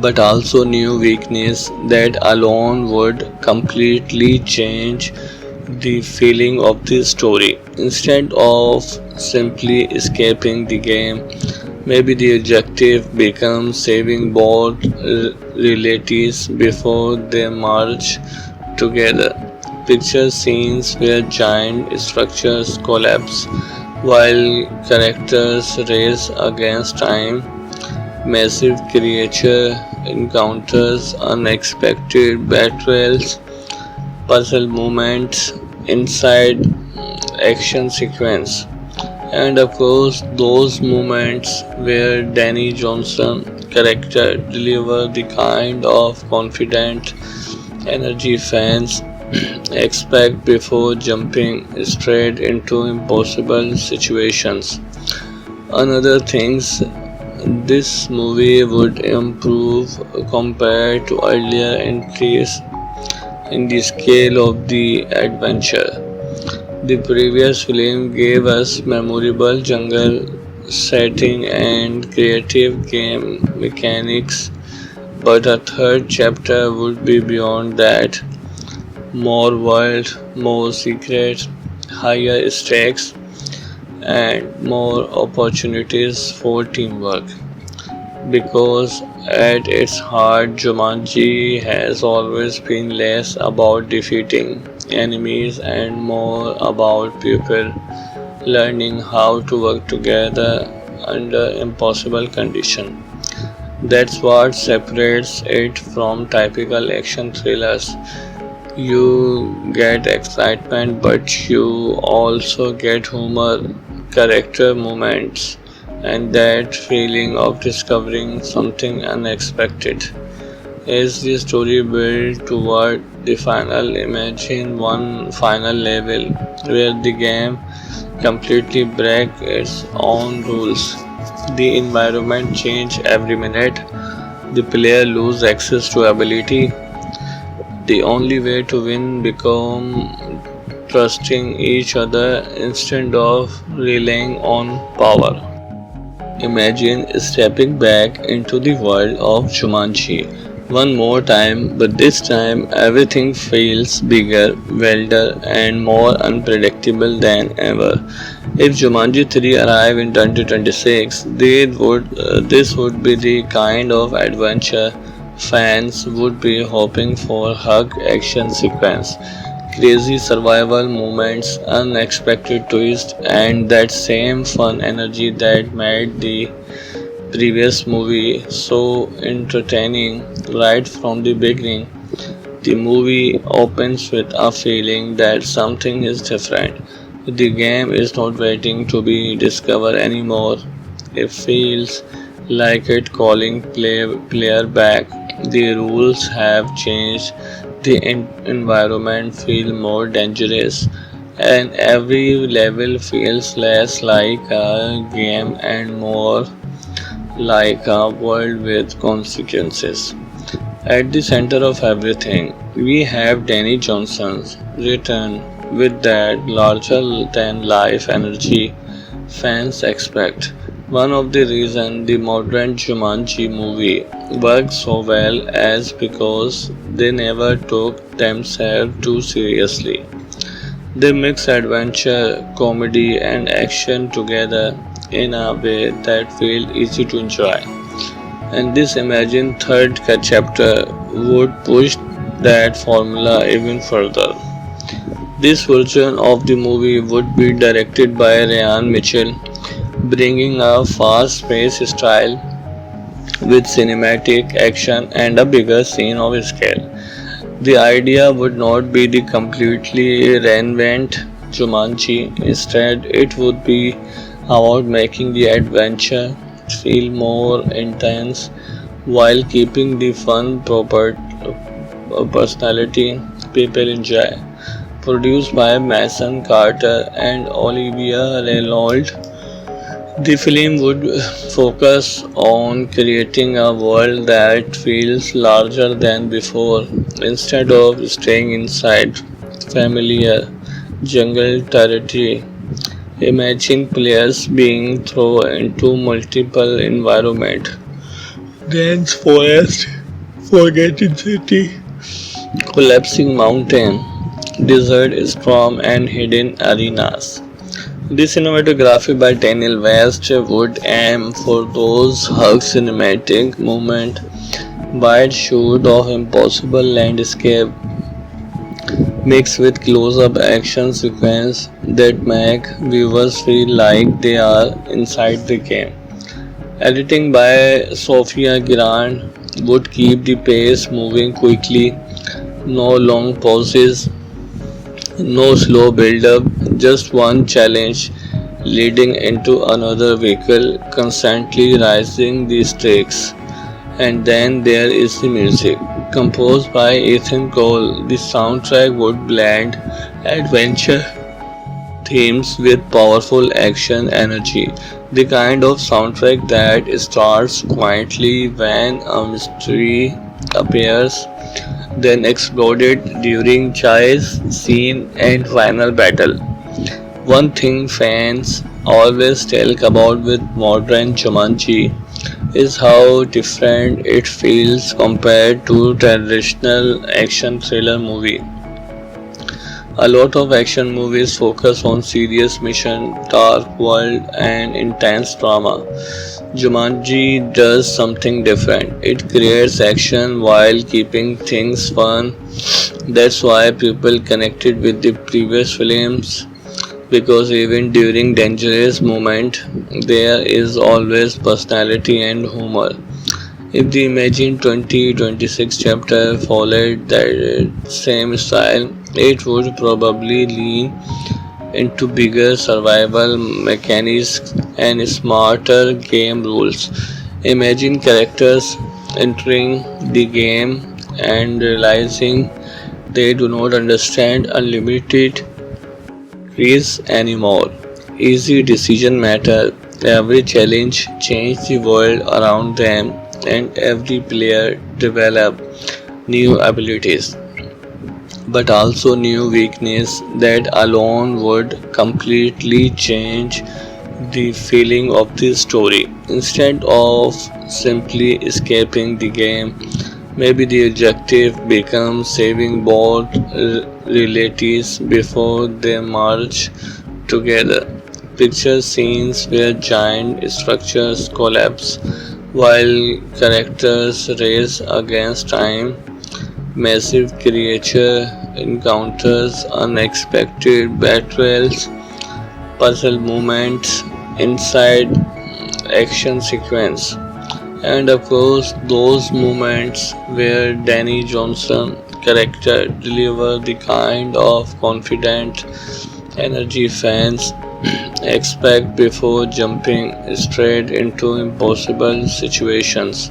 but also new weakness that alone would completely change the feeling of the story. Instead of simply escaping the game, maybe the objective becomes saving both realities before they merge together. Picture scenes where giant structures collapse while characters race against time, massive creature encounters, unexpected battles, puzzle moments inside action sequence. And of course, those moments where Danny Johnson character deliver the kind of confident energy fans expect before jumping straight into impossible situations. Another things This movie would improve compared to earlier entries in the scale of the adventure. The previous film gave us memorable jungle setting and creative game mechanics, but a third chapter would be beyond that. More world, more secrets, higher stakes, and more opportunities for teamwork. Because at its heart, Jumanji has always been less about defeating enemies and more about people learning how to work together under impossible conditions. That's what separates it from typical action thrillers. You get excitement, but you also get humor, character moments, and that feeling of discovering something unexpected. As the story builds toward the final, imagine one final level where the game completely breaks its own rules. The environment change every minute. The player lose access to ability. The only way to win become trusting each other instead of relying on power. Imagine stepping back into the world of Jumanji one more time, but this time everything feels bigger, wilder, and more unpredictable than ever. If Jumanji 3 arrived in 2026, this would be the kind of adventure fans would be hoping for: hug action sequence, crazy survival moments, unexpected twists, and that same fun energy that made the previous movie so entertaining right from the beginning. The movie opens with a feeling that something is different. The game is not waiting to be discovered anymore. It feels like it calling player back. The rules have changed. The environment feels more dangerous, and every level feels less like a game and more like a world with consequences. At the center of everything, we have Danny Johnson's return with that larger than life energy fans expect. One of the reasons the modern Jumanji movie works so well is because they never took themselves too seriously. They mix adventure, comedy, and action together in a way that feels easy to enjoy. And this imagined third chapter would push that formula even further. This version of the movie would be directed by Ryan Mitchell, bringing a fast-paced style with cinematic action and a bigger scene of scale. The idea would not be the completely reinvent Jumanji. Instead, it would be about making the adventure feel more intense while keeping the fun proper personality people enjoy. Produced by Mason Carter and Olivia Reynolds, the film would focus on creating a world that feels larger than before. Instead of staying inside familiar jungle territory, imagine players being thrown into multiple environments: dense forest, forgotten city, collapsing mountain, desert storm, and hidden arenas. The cinematography by Daniel West would aim for those hug cinematic moments, wide shot of impossible landscape mixed with close-up action sequences that make viewers feel like they are inside the game. Editing by Sophia Grant would keep the pace moving quickly, no long pauses, no slow build-up, just one challenge leading into another vehicle, constantly rising the stakes. And then there is the music. Composed by Ethan Cole, the soundtrack would blend adventure, themes with powerful action energy. The kind of soundtrack that starts quietly when a mystery appears, then exploded during chase scene and final battle. One thing fans always talk about with modern Jumanji is how different it feels compared to traditional action thriller movie. A lot of action movies focus on serious mission, dark world, and intense drama. Jumanji does something different. It creates action while keeping things fun. That's why people connected with the previous films because even during dangerous moment there is always personality and humor. If the Imagine 2026 chapter followed that same style, it would probably lean into bigger survival mechanics and smarter game rules. Imagine characters entering the game and realizing they do not understand unlimited trees anymore. Easy decision matter. Every challenge change the world around them and every player develop new abilities but also new weakness that alone would completely change the feeling of the story. Instead of simply escaping the game, maybe the objective becomes saving both relatives before they merge together. Picture scenes where giant structures collapse while characters race against time, massive creature encounters, unexpected battles, puzzle moments inside action sequence. And of course, those moments where Danny Johnson character deliver the kind of confident energy fans expect before jumping straight into impossible situations.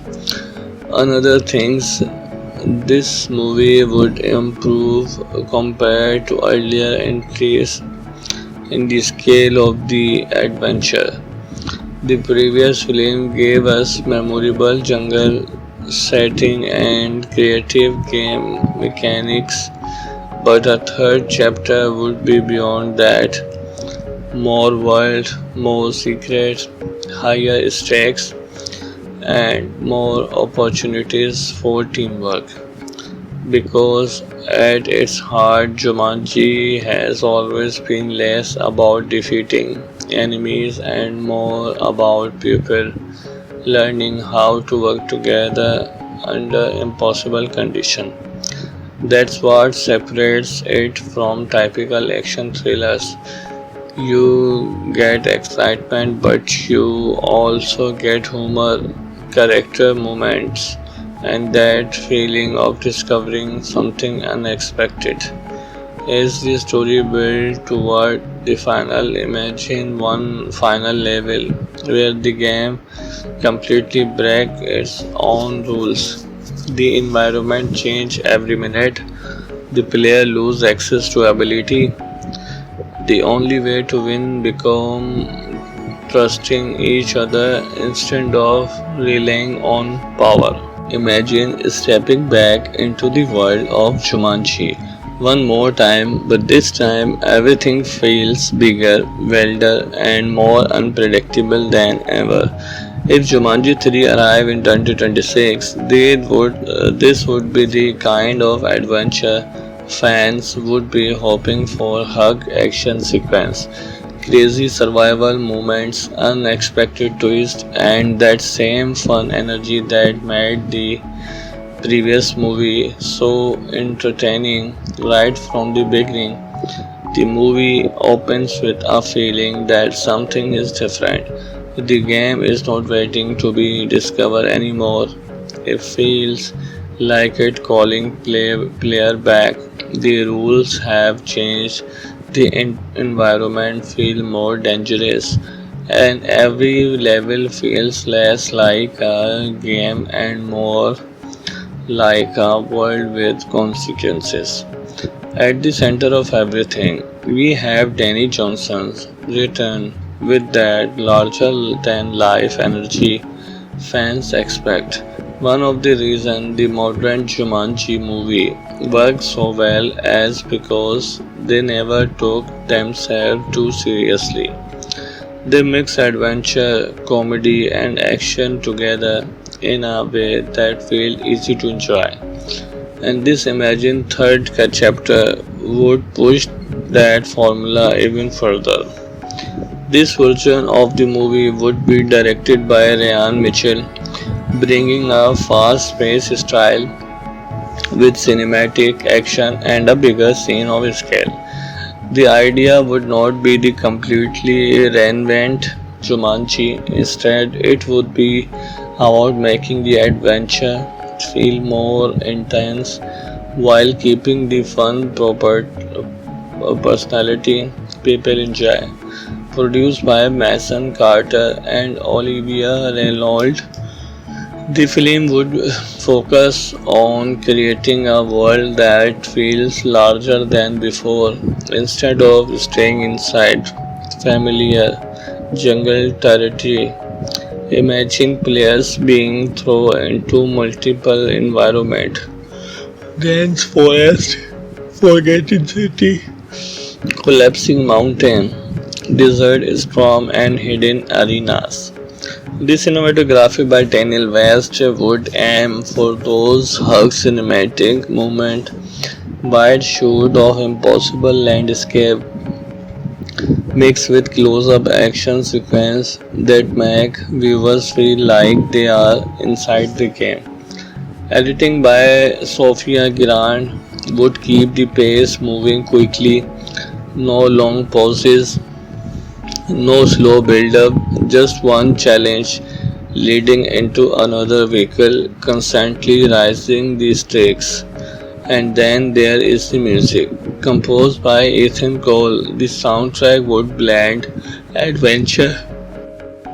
Another things this movie would improve compared to earlier entries in the scale of the adventure. The previous film gave us memorable jungle setting and creative game mechanics, but a third chapter would be beyond that. More world, more secrets, higher stakes, and more opportunities for teamwork. Because at its heart, Jumanji has always been less about defeating enemies and more about people learning how to work together under impossible conditions. That's what separates it from typical action thrillers. You get excitement, but you also get humor, character moments, and that feeling of discovering something unexpected. As the story builds toward the final, imagine one final level where the game completely breaks its own rules. The environment change every minute. The player lose access to ability. The only way to win become trusting each other instead of relying on power. Imagine stepping back into the world of Jumanji one more time, but this time everything feels bigger, wilder, and more unpredictable than ever. If Jumanji 3 arrived in 2026, this would be the kind of adventure fans would be hoping for hug action sequence, crazy survival moments, unexpected twists, and that same fun energy that made the previous movie so entertaining right from the beginning. The movie opens with a feeling that something is different. The game is not waiting to be discovered anymore. It feels like it calling player back. The rules have changed. The environment feels more dangerous, and every level feels less like a game and more like a world with consequences. At the center of everything, we have Danny Johnson's return with that larger than life energy fans expect. One of the reasons the modern Jumanji movie works so well is because they never took themselves too seriously. They mix adventure, comedy, and action together in a way that feels easy to enjoy. And this imagined third chapter would push that formula even further. This version of the movie would be directed by Ryan Mitchell, bringing a fast-paced style with cinematic action and a bigger scene of scale. The idea would not be the completely reinvent Jumanji. Instead, it would be about making the adventure feel more intense while keeping the fun proper personality people enjoy. Produced by Mason Carter and Olivia Reynolds, the film would focus on creating a world that feels larger than before instead of staying inside familiar jungle territory. Imagine players being thrown into multiple environments, dense forest, forgotten city, collapsing mountain, desert storm, and hidden arenas. The cinematography by Daniel West would aim for those hug cinematic moments, wide shot of impossible landscape mixed with close-up action sequences that make viewers feel like they are inside the game. Editing by Sophia Grant would keep the pace moving quickly, no long pauses, no slow build-up, just one challenge leading into another vehicle, constantly raising the stakes. And then there is the music. Composed by Ethan Cole, the soundtrack would blend adventure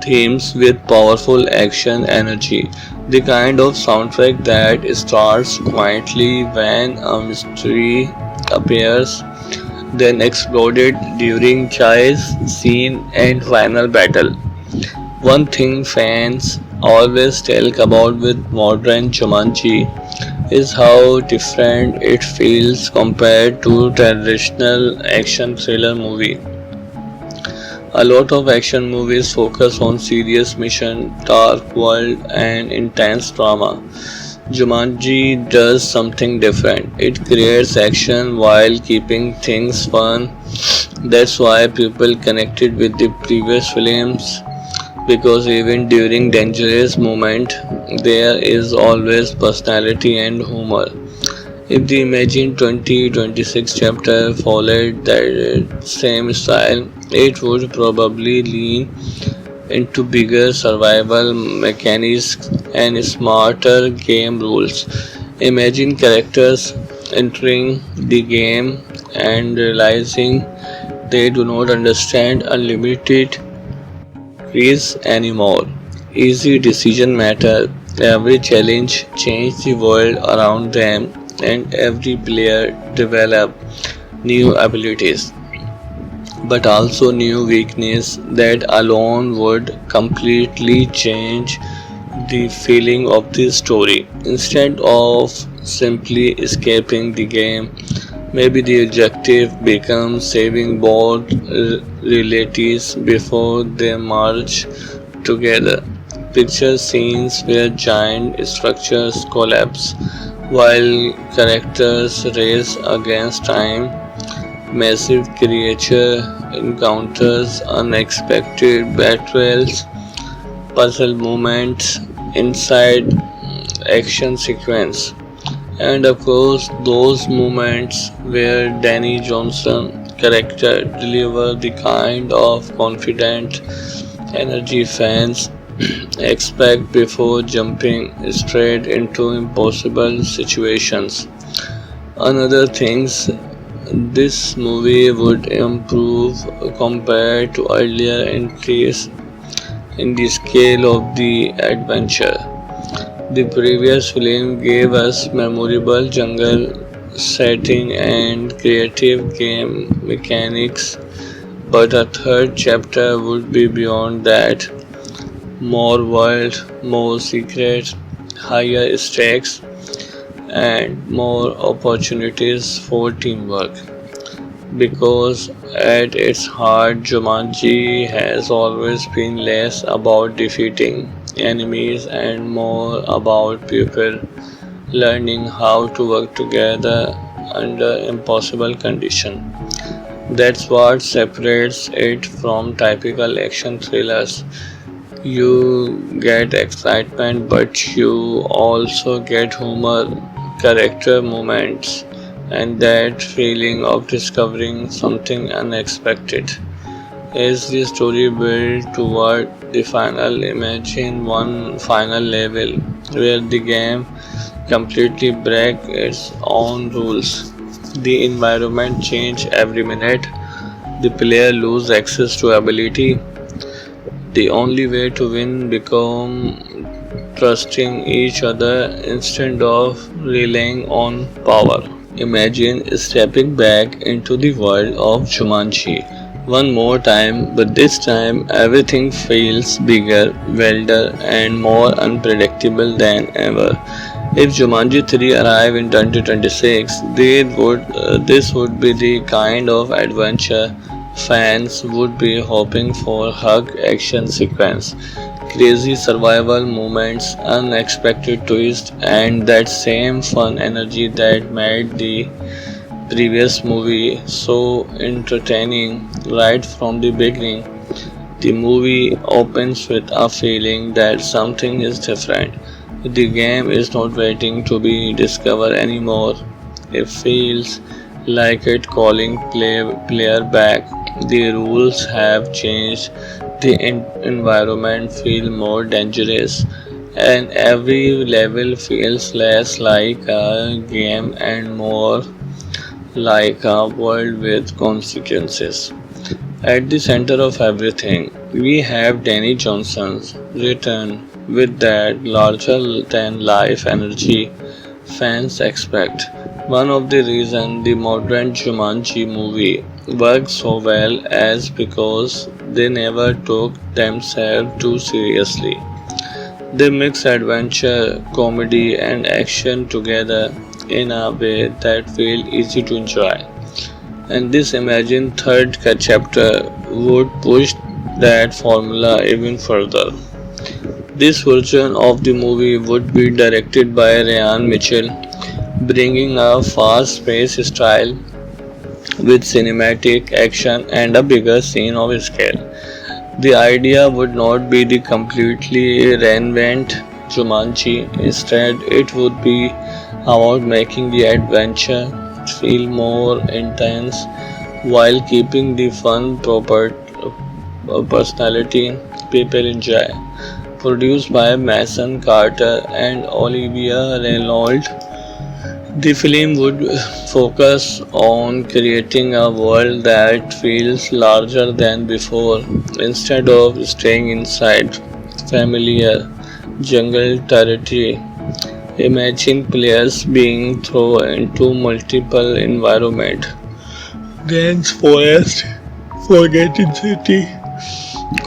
themes with powerful action energy. The kind of soundtrack that starts quietly when a mystery appears, then exploded during chase scene and final battle. One thing fans always talk about with modern Jumanji is how different it feels compared to traditional action thriller movie. A lot of action movies focus on serious mission, dark world, and intense drama. Jumanji does something different. It creates action while keeping things fun. That's why people connected with the previous films because even during dangerous moment there is always personality and humor. If the Imagine 2026 chapter followed that same style, it would probably lean into bigger survival mechanics and smarter game rules. Imagine characters entering the game and realizing they do not understand unlimited quiz anymore. Easy decision matter. Every challenge changes the world around them and every player develop new abilities but also new weakness that alone would completely change the feeling of the story. Instead of simply escaping the game, maybe the objective becomes saving both relatives before they merge together. Picture scenes where giant structures collapse while characters race against time, massive creature encounters, unexpected battles, puzzle moments inside action sequence. And of course, those moments where Danny Johnson character deliver the kind of confident energy fans expect before jumping straight into impossible situations. Another things this movie would improve compared to earlier entries in the scale of the adventure. The previous film gave us memorable jungle setting, and creative game mechanics. But a third chapter would be beyond that. More world, more secrets, higher stakes, and more opportunities for teamwork. Because at its heart, Jumanji has always been less about defeating enemies and more about people learning how to work together under impossible conditions. That's what separates it from typical action thrillers. You get excitement, but you also get humor, character moments, and that feeling of discovering something unexpected. As the story builds toward the final, imagine one final level where the game completely breaks its own rules. The environment change every minute. The player lose access to ability. The only way to win become trusting each other instead of relying on power. Imagine stepping back into the world of Jumanji one more time, but this time everything feels bigger, wilder, and more unpredictable than ever. If Jumanji 3 arrived in 2026, this would be the kind of adventure fans would be hoping for: hug action sequence, crazy survival moments, unexpected twists, and that same fun energy that made the previous movie so entertaining right from the beginning. The movie opens with a feeling that something is different. The game is not waiting to be discovered anymore. It feels like it calling player back. The rules have changed. The environment feels more dangerous, and every level feels less like a game and more like a world with consequences. At the center of everything, we have Danny Johnson's return with that larger than life energy fans expect. One of the reasons the modern Jumanji movie works so well is because they never took themselves too seriously. They mix adventure, comedy, and action together in a way that feels easy to enjoy. And this imagined third chapter would push that formula even further. This version of the movie would be directed by Ryan Mitchell, bringing a fast-paced style with cinematic action and a bigger scene of scale. The idea would not be the completely reinvent Jumanji. Instead, it would be about making the adventure feel more intense while keeping the fun proper personality people enjoy. Produced by Mason Carter and Olivia Reynolds, the film would focus on creating a world that feels larger than before instead of staying inside familiar jungle territory. Imagine players being thrown into multiple environments: dense forest, forgotten city,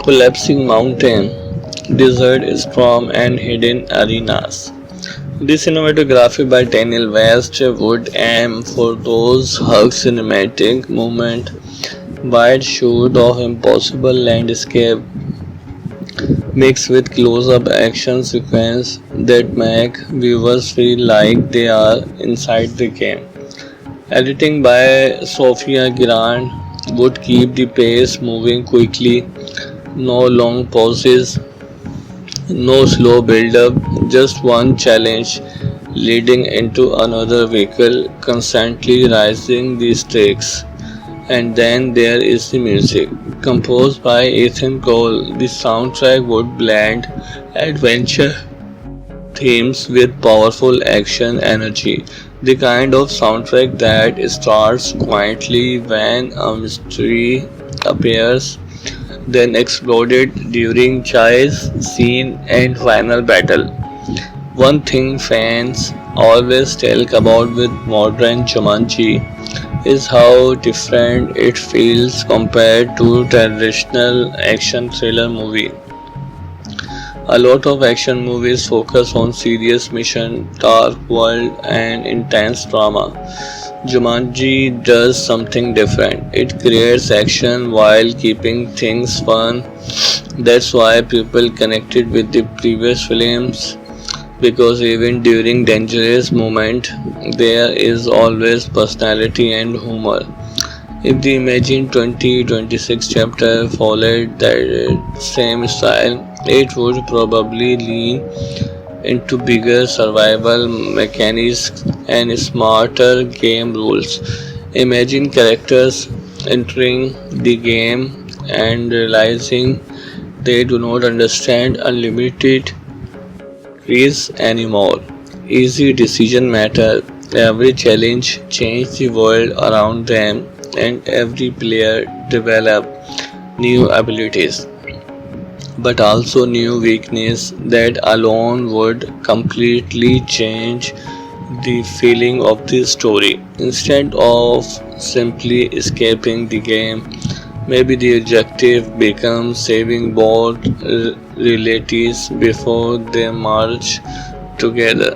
collapsing mountain, desert storm, and hidden arenas. The cinematography by Daniel West would aim for those hug cinematic moments, wide shot of impossible landscape mixed with close-up action sequences that make viewers feel like they are inside the game. Editing by Sophia Grant would keep the pace moving quickly, no long pauses, no slow build-up, just one challenge leading into another vehicle, constantly raising the stakes. And then there is the music. Composed by Ethan Cole, the soundtrack would blend adventure themes with powerful action energy. The kind of soundtrack that starts quietly when a mystery appears, then exploded during chase scene and final battle. One thing fans always talk about with modern Jumanji is how different it feels compared to traditional action thriller movie. A lot of action movies focus on serious mission, dark world and intense drama. Jumanji does something different. It creates action while keeping things fun. That's why people connected with the previous films because even during dangerous moment there is always personality and humor. If the Imagine 2026 chapter followed that same style, it would probably lean into bigger survival mechanics and smarter game rules. Imagine characters entering the game and realizing they do not understand unlimited trees anymore. Easy decision matter. Every challenge changes the world around them and every player develop new abilities but also new weakness that alone would completely change the feeling of the story. Instead of simply escaping the game, maybe the objective becomes saving both relatives before they merge together.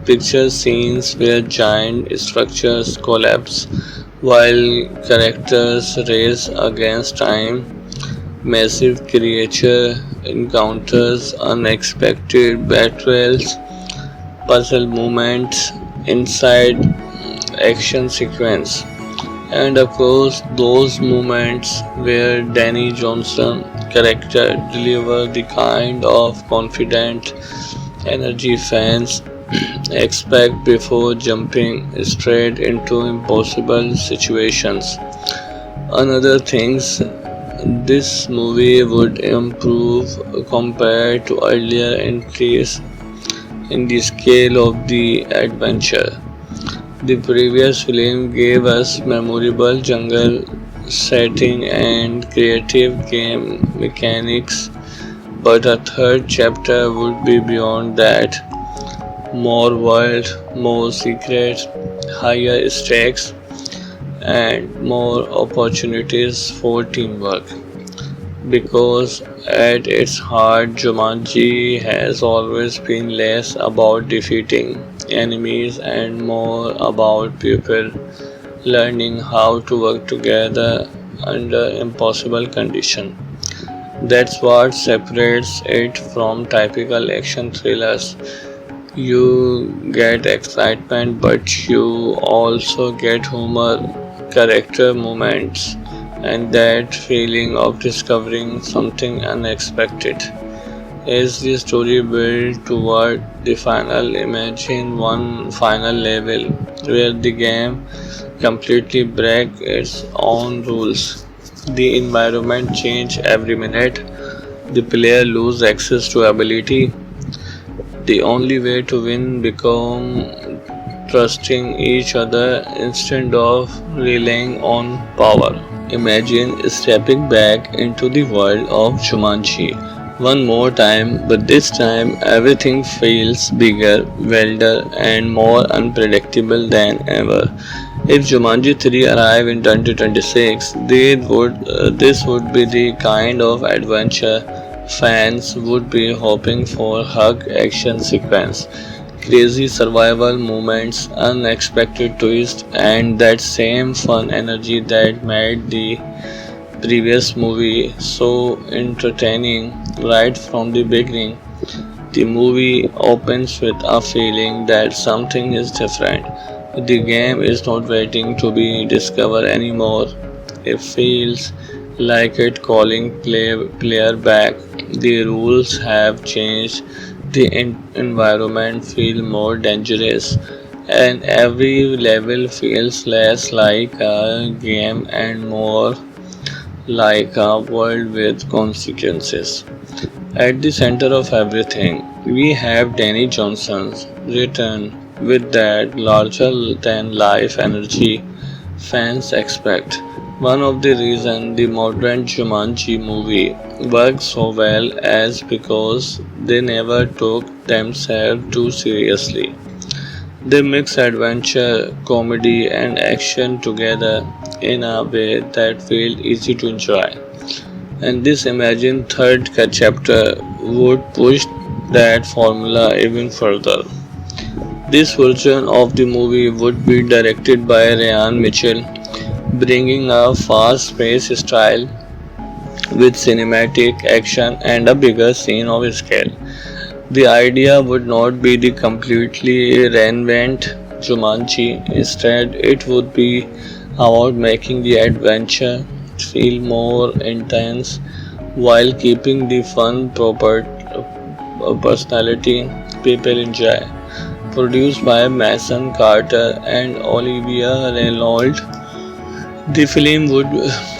Picture scenes where giant structures collapse while characters race against time. Massive creature encounters, unexpected battles, puzzle moments inside action sequence. And of course, those moments where Danny Johnson character deliver the kind of confident energy fans expect before jumping straight into impossible situations. Another things this movie would improve compared to earlier entries in the scale of the adventure. The previous film gave us memorable jungle setting and creative game mechanics, but a third chapter would be beyond that. More world, more secrets, higher stakes, and more opportunities for teamwork. Because at its heart, Jumanji has always been less about defeating enemies and more about people learning how to work together under impossible conditions. That's what separates it from typical action thrillers. You get excitement, but you also get humor, character moments, and that feeling of discovering something unexpected. As the story builds toward the final, imagine one final level where the game completely breaks its own rules. The environment change every minute. The player lose access to ability. The only way to win become trusting each other instead of relying on power. Imagine stepping back into the world of Jumanji one more time, but this time everything feels bigger, wilder, and more unpredictable than ever. If Jumanji 3 arrive in 2026, this would be the kind of adventure fans would be hoping for. Hug action sequence, crazy survival moments, unexpected twist, and that same fun energy that made the previous movie so entertaining right from the beginning. The movie opens with a feeling that something is different. The game is not waiting to be discovered anymore. It feels like it calling player back. The rules have changed. The environment feels more dangerous, and every level feels less like a game and more like a world with consequences. At the center of everything, we have Danny Johnson's return with that larger than life energy fans expect. One of the reasons the modern Jumanji movie works so well is because they never took themselves too seriously. They mix adventure, comedy, and action together in a way that feels easy to enjoy. And this imagined third chapter would push that formula even further. This version of the movie would be directed by Ryan Mitchell, bringing a fast-paced style with cinematic action and a bigger scene of scale. The idea would not be the completely reinvent Jumanji. Instead, it would be about making the adventure feel more intense while keeping the fun proper personality people enjoy. Produced by Mason Carter and Olivia Reynolds, the film would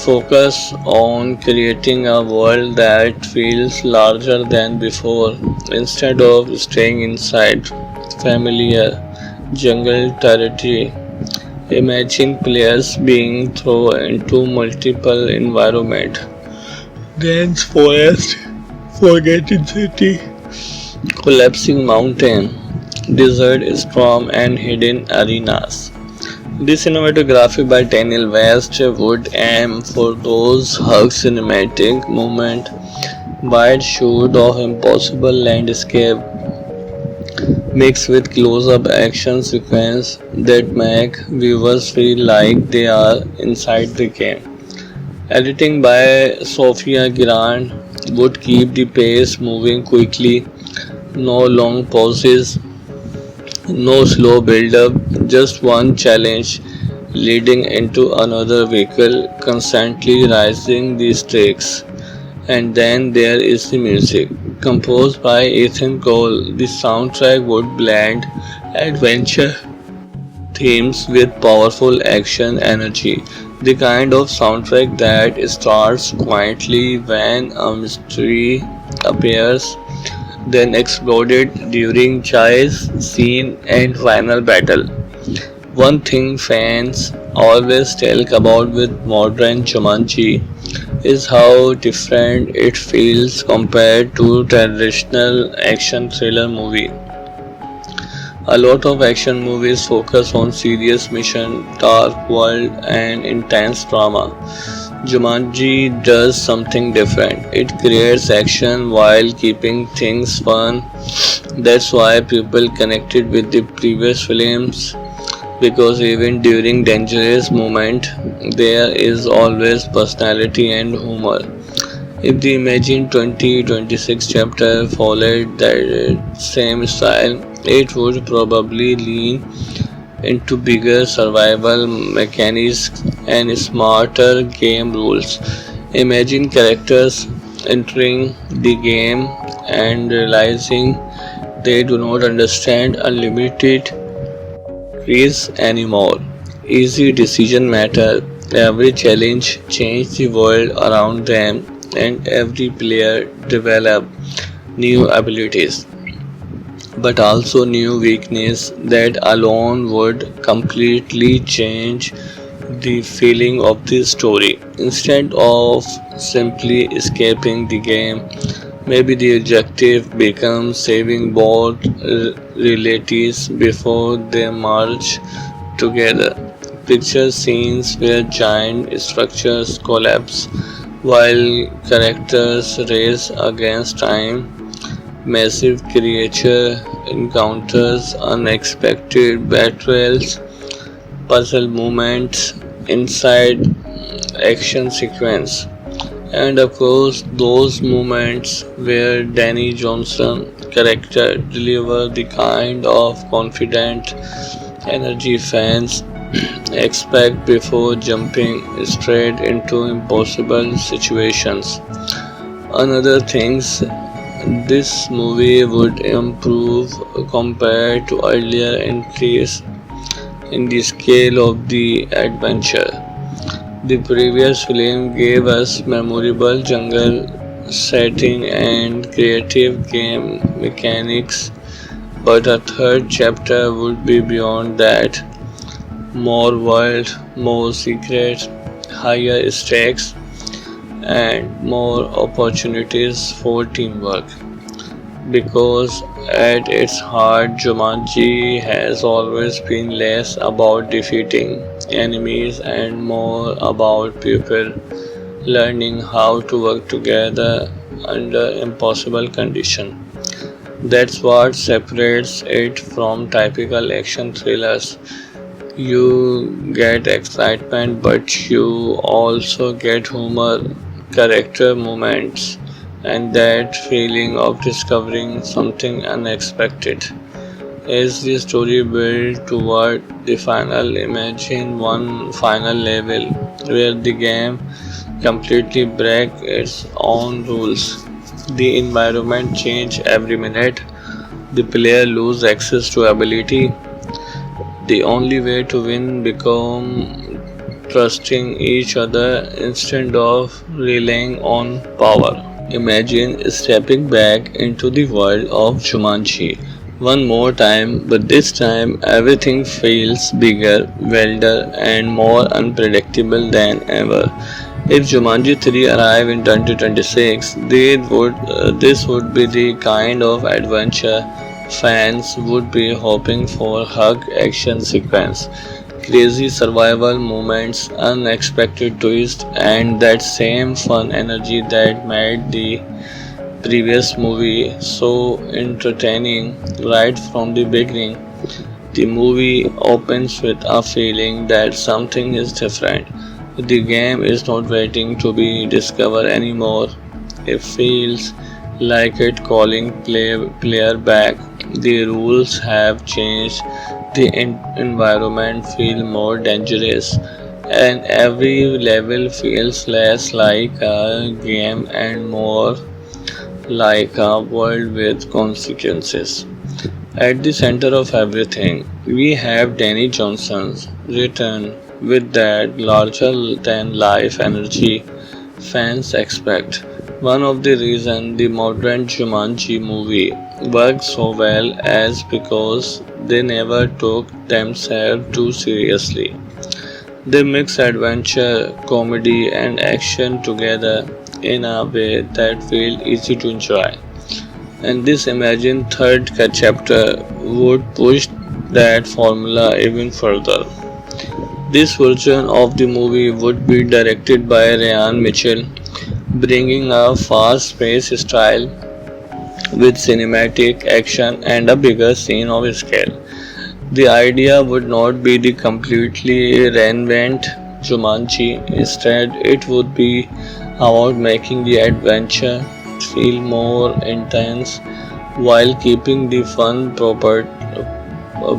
focus on creating a world that feels larger than before instead of staying inside familiar jungle territory. Imagine players being thrown into multiple environments, dense forest, forgotten city, collapsing mountain, desert storm, and hidden arenas. The cinematography by Daniel West would aim for those hug cinematic moments, wide shot of impossible landscape mixed with close-up action sequences that make viewers feel like they are inside the game. Editing by Sophia Grant would keep the pace moving quickly, no long pauses, no slow build up, just one challenge leading into another vehicle, constantly rising the stakes. And then there is the music. Composed by Ethan Cole, the soundtrack would blend adventure themes with powerful action energy. The kind of soundtrack that starts quietly when a mystery appears, then exploded during chase scene and final battle. One thing fans always talk about with modern Jumanji is how different it feels compared to traditional action thriller movie. A lot of action movies focus on serious mission, dark world, and intense drama. Jumanji does something different. It creates action while keeping things fun. That's why people connected with the previous films because even during dangerous moment there is always personality and humor. If the Imagine 2026 chapter followed that same style, it would probably lean into bigger survival mechanics and smarter game rules. Imagine characters entering the game and realizing they do not understand unlimited trees anymore. Easy decision matter. Every challenge changes the world around them and every player develop new abilities but also new weakness that alone would completely change the feeling of the story. Instead of simply escaping the game, maybe the objective becomes saving both realities before they merge together. Picture scenes where giant structures collapse while characters race against time. Massive creature encounters, unexpected battles, puzzle moments inside action sequence. And of course, those moments where Danny Johnson character deliver the kind of confident energy fans expect before jumping straight into impossible situations. Another things this movie would improve compared to earlier entries in the scale of the adventure. The previous film gave us memorable jungle setting and creative game mechanics, but a third chapter would be beyond that. More world, more secrets, higher stakes, and more opportunities for teamwork. Because at its heart, Jumanji has always been less about defeating enemies and more about people learning how to work together under impossible conditions. That's what separates it from typical action thrillers. You get excitement, but you also get humor, character moments, and that feeling of discovering something unexpected. As the story builds toward the final, imagine one final level where the game completely breaks its own rules. The environment change every minute. The player lose access to ability. The only way to win become trusting each other instead of relying on power. Imagine stepping back into the world of Jumanji one more time, but this time everything feels bigger, wilder, and more unpredictable than ever. If Jumanji 3 arrive in 2026, this would be the kind of adventure fans would be hoping for: hug action sequence, crazy survival moments, unexpected twist, and that same fun energy that made the previous movie so entertaining right from the beginning. The movie opens with a feeling that something is different. The game is not waiting to be discovered anymore. It feels like it calling player back. The rules have changed. The environment feels more dangerous, and every level feels less like a game and more like a world with consequences. At the center of everything, we have Danny Johnson's return with that larger than life energy fans expect. One of the reasons the modern Jumanji movie works so well is because they never took themselves too seriously. They mix adventure, comedy, and action together in a way that feels easy to enjoy. And this imagined third chapter would push that formula even further. This version of the movie would be directed by Ryan Mitchell, bringing a fast-paced style with cinematic action and a bigger scene of scale. The idea would not be the completely reinvent Jumanji. Instead, it would be about making the adventure feel more intense while keeping the fun proper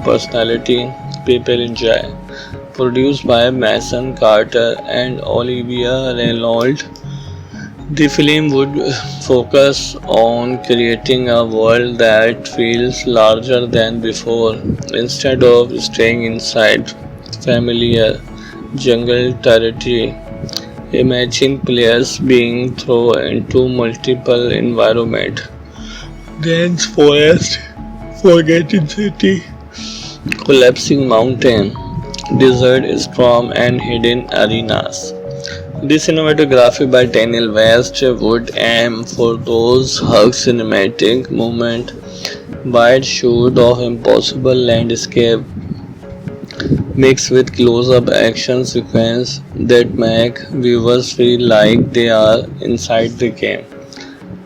personality people enjoy. Produced by Mason Carter and Olivia Reynolds, the film would focus on creating a world that feels larger than before. Instead of staying inside familiar jungle territory, imagine players being thrown into multiple environments: dense forest, forgotten city, collapsing mountain, desert storm, and hidden arenas. The cinematography by Daniel West would aim for those hug cinematic moments, wide shot of impossible landscape mixed with close-up action sequences that make viewers feel like they are inside the game.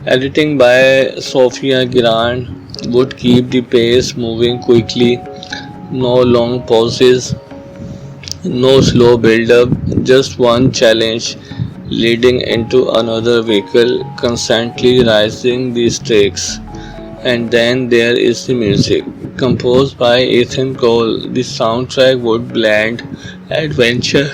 Editing by Sophia Grant would keep the pace moving quickly, no long pauses, no slow build-up, just one challenge leading into another vehicle, constantly raising the stakes. And then there is the music. Composed by Ethan Cole, the soundtrack would blend adventure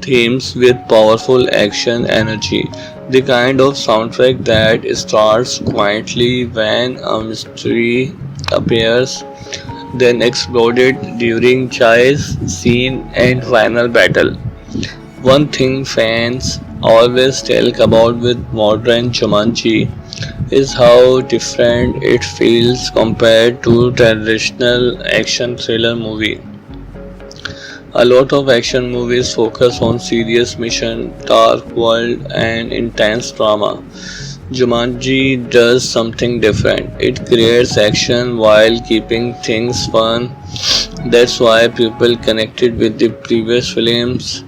themes with powerful action energy. The kind of soundtrack that starts quietly when a mystery appears, then exploded during chase scene and final battle. One thing fans always talk about with modern Jumanji is how different it feels compared to traditional action thriller movie. A lot of action movies focus on serious mission, dark world, and intense drama. Jumanji does something different. It creates action while keeping things fun. That's why people connected with the previous films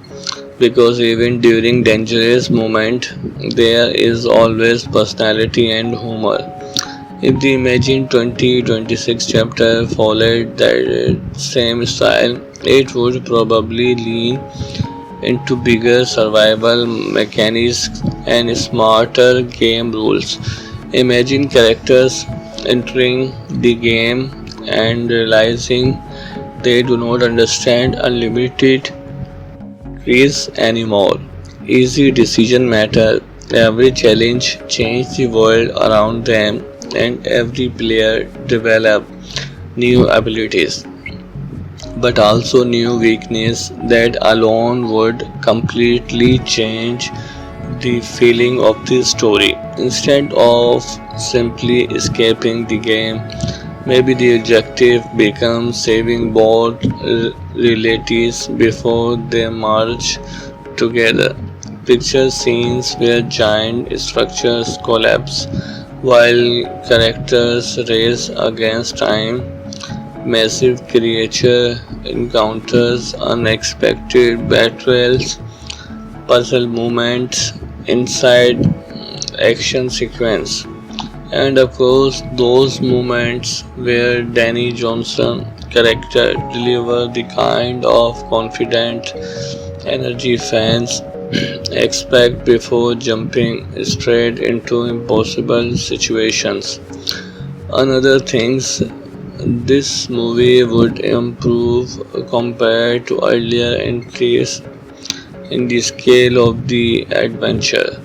because even during dangerous moment there is always personality and humor. If the Imagine 2026 chapter followed that same style, it would probably lean into bigger survival mechanics and smarter game rules. Imagine characters entering the game and realizing they do not understand unlimited trees anymore. Easy decision matter. Every challenge change the world around them and every player develop new abilities but also new weakness that alone would completely change the feeling of the story. Instead of simply escaping the game, maybe the objective becomes saving both realities before they merge together. Picture scenes where giant structures collapse while characters race against time. Massive creature encounters, unexpected battles, puzzle movements inside action sequence. And of course, those moments where Danny Johnson character deliver the kind of confident energy fans expect before jumping straight into impossible situations. Another things this movie would improve compared to earlier entries in the scale of the adventure.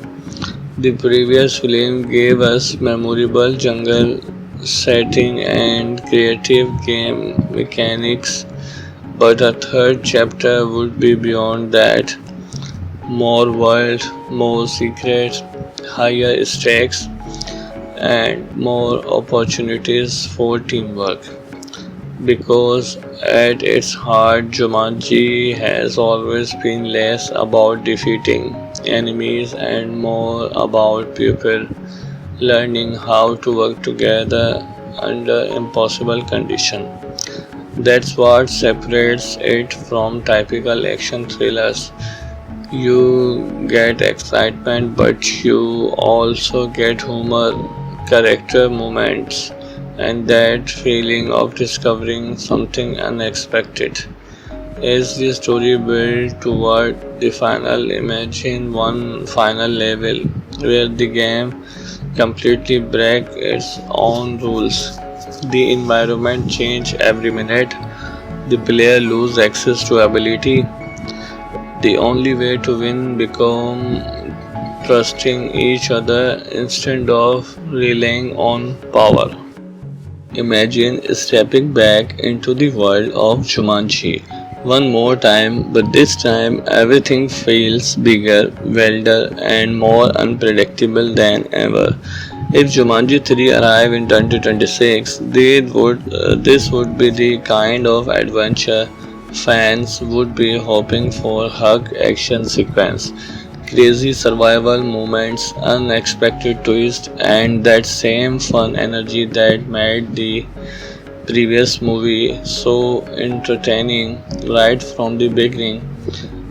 The previous film gave us memorable jungle setting and creative game mechanics, but a third chapter would be beyond that. More world, more secrets, higher stakes, and more opportunities for teamwork. Because at its heart, Jumanji has always been less about defeating enemies and more about people learning how to work together under impossible conditions. That's what separates it from typical action thrillers. You get excitement, but you also get humor, character moments, and that feeling of discovering something unexpected. As the story builds toward the final, imagine one final level where the game completely breaks its own rules. The environment change every minute. The player lose access to ability. The only way to win become trusting each other instead of relying on power. Imagine stepping back into the world of Jumanji one more time, but this time everything feels bigger, wilder, and more unpredictable than ever. If Jumanji 3 arrive in 2026, this would be the kind of adventure fans would be hoping for. Hug action sequence, crazy survival moments, unexpected twist, and that same fun energy that made the previous movie so entertaining right from the beginning.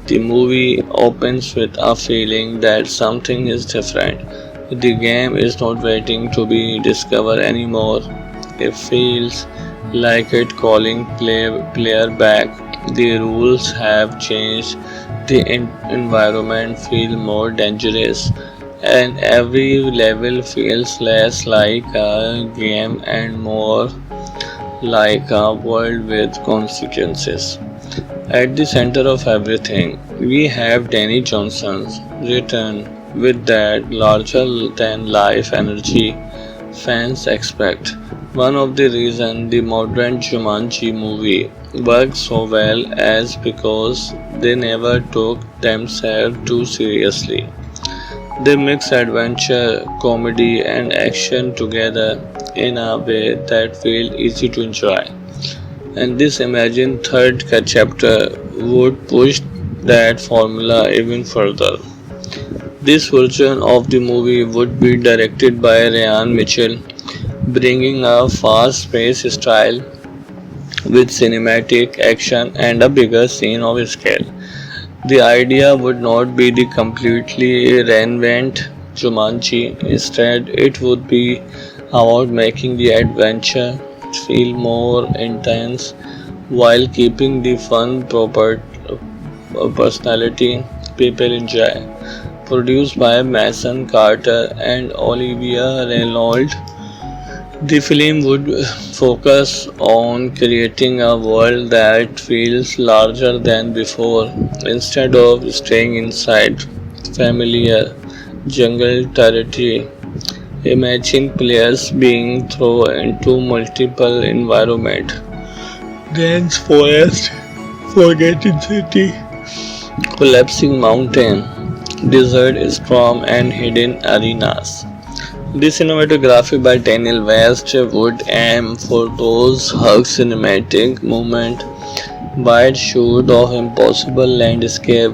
The movie opens with a feeling that something is different. The game is not waiting to be discovered anymore. It feels like it calling player back. The rules have changed. The environment feels more dangerous, and every level feels less like a game and more like a world with consequences. At the center of everything, we have Danny Johnson's return with that larger than life energy fans expect. One of the reasons the modern Jumanji movie works so well is because they never took themselves too seriously. They mix adventure, comedy, and action together in a way that feels easy to enjoy. And this imagined third chapter would push that formula even further. This version of the movie would be directed by Ryan Mitchell, bringing a fast-paced style with cinematic action and a bigger scene of scale. The idea would not be the completely reinvent Jumanji. Instead, it would be about making the adventure feel more intense while keeping the fun proper personality people enjoy. Produced by Mason Carter and Olivia Reynolds, the film would focus on creating a world that feels larger than before instead of staying inside familiar jungle territory. Imagine players being thrown into multiple environments, dense forest, forgotten city, collapsing mountain, desert storm, and hidden arenas. The cinematography by Daniel West would aim for those hug cinematic moments, wide shoot of impossible landscape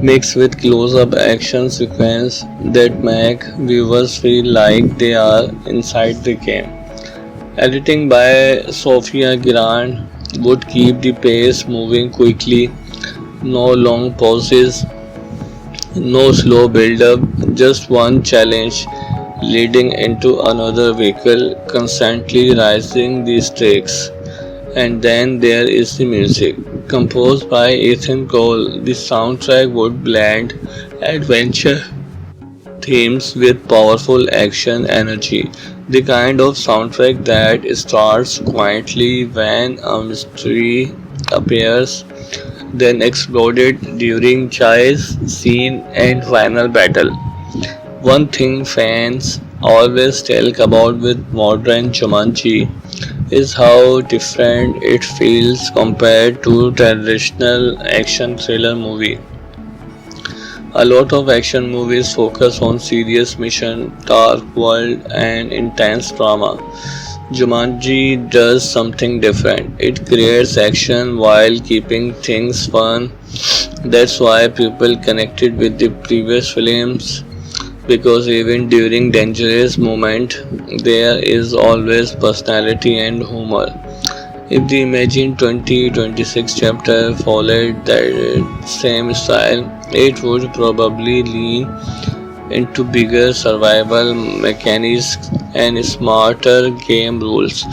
mixed with close-up action sequence that make viewers feel like they are inside the game. Editing by Sophia Grant would keep the pace moving quickly, no long pauses, no slow build up, just one challenge leading into another vehicle, constantly rising the stakes. And then there is the music. Composed by Ethan Cole, the soundtrack would blend adventure themes with powerful action energy. The kind of soundtrack that starts quietly when a mystery appears, then exploded during chase scene and final battle. One thing fans always talk about with modern Jumanji is how different it feels compared to traditional action thriller movie. A lot of action movies focus on serious mission, dark world, and intense drama. Jumanji does something different. It creates action while keeping things fun. That's why people connected with the previous films because even during dangerous moment there is always personality and humor. If the Imagine 2026 chapter followed that same style, it would probably lean into bigger survival mechanics and smarter game rules.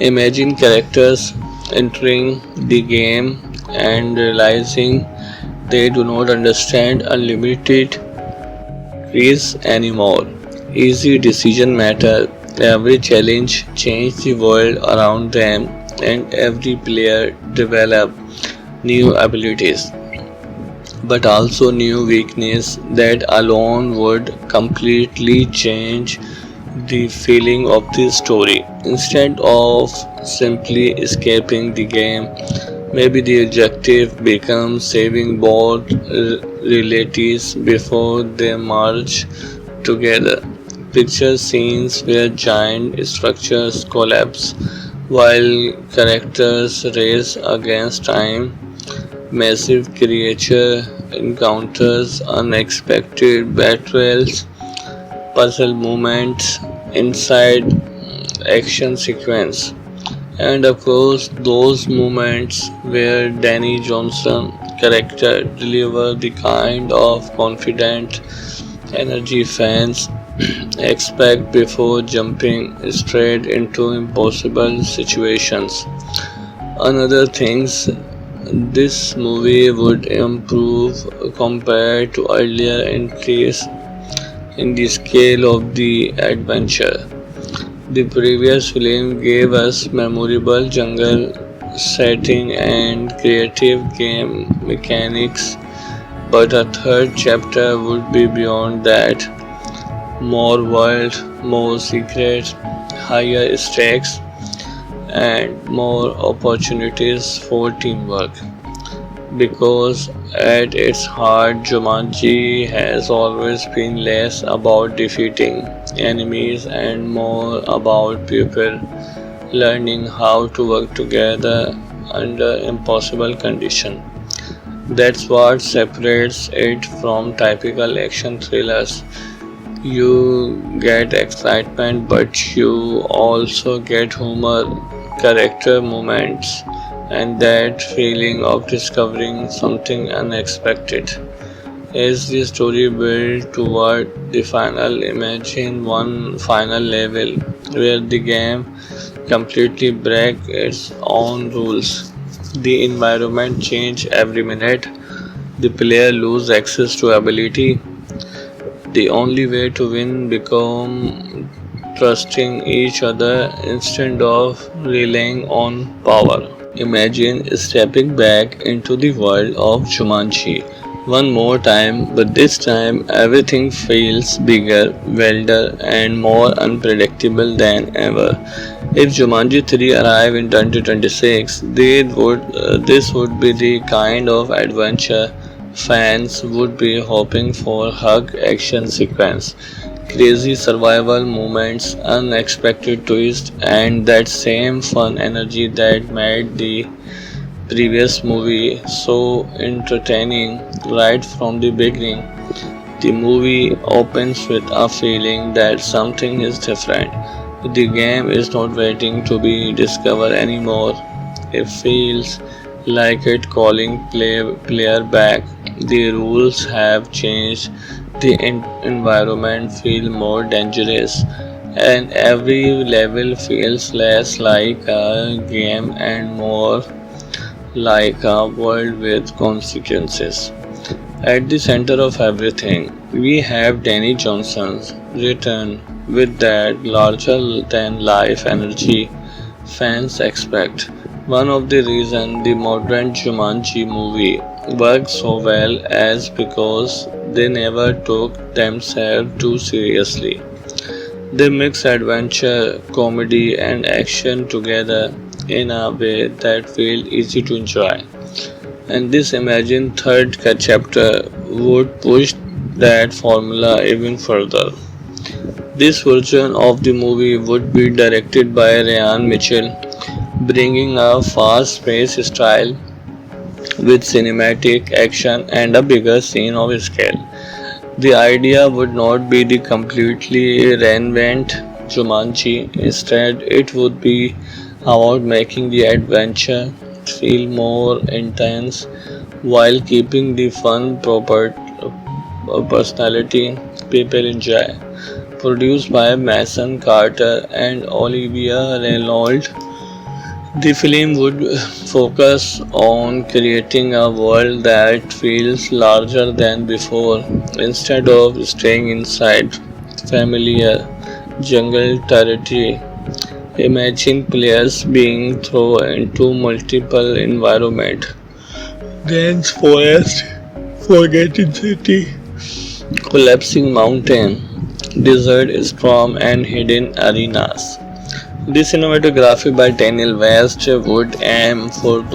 Imagine characters entering the game and realizing they do not understand unlimited trees anymore. Easy decision matter. Every challenge changed the world around them and every player developed new abilities but also new weakness that alone would completely change the feeling of the story. Instead of simply escaping the game, maybe the objective becomes saving both realities before they merge together. Picture scenes where giant structures collapse while characters race against time. Massive creature encounters, unexpected battles, puzzle movements inside action sequence. And of course, those moments where Danny Johnson character deliver the kind of confident energy fans expect before jumping straight into impossible situations. Another things this movie would improve compared to earlier entries in the scale of the adventure. The previous film gave us memorable jungle setting and creative game mechanics, but a third chapter would be beyond that. More world, more secrets, higher stakes, and more opportunities for teamwork. Because at its heart, Jumanji has always been less about defeating enemies and more about people learning how to work together under impossible conditions. That's what separates it from typical action thrillers. You get excitement, but you also get humor, character moments, and that feeling of discovering something unexpected. As the story builds toward the final, imagine one final level where the game completely breaks its own rules. The environment change every minute. The player lose access to ability. The only way to win become trusting each other instead of relying on power. Imagine stepping back into the world of Jumanji one more time, but this time everything feels bigger, wilder, and more unpredictable than ever. If Jumanji 3 arrive in 2026, this would be the kind of adventure fans would be hoping for. Hug action sequence, crazy survival moments, unexpected twists, and that same fun energy that made the previous movie so entertaining right from the beginning. The movie opens with a feeling that something is different. The game is not waiting to be discovered anymore. It feels like it calling player back. The rules have changed. The environment feels more dangerous, and every level feels less like a game and more like a world with consequences. At the center of everything, we have Danny Johnson's return with that larger than life energy fans expect. One of the reasons the modern Jumanji movie works so well is because they never took themselves too seriously. They mix adventure, comedy, and action together in a way that feels easy to enjoy. And this imagined third chapter would push that formula even further. This version of the movie would be directed by Ryan Mitchell, bringing a fast-paced style with cinematic action and a bigger scene of scale. The idea would not be the completely reinvent Jumanji. Instead, it would be about making the adventure feel more intense while keeping the fun proper personality people enjoy. Produced by Mason Carter and Olivia Reynolds, the film would focus on creating a world that feels larger than before instead of staying inside familiar jungle territory. Imagine players being thrown into multiple environments, dense forest, forgotten city, collapsing mountain, desert storm, and hidden arenas. The cinematography by Daniel West would aim for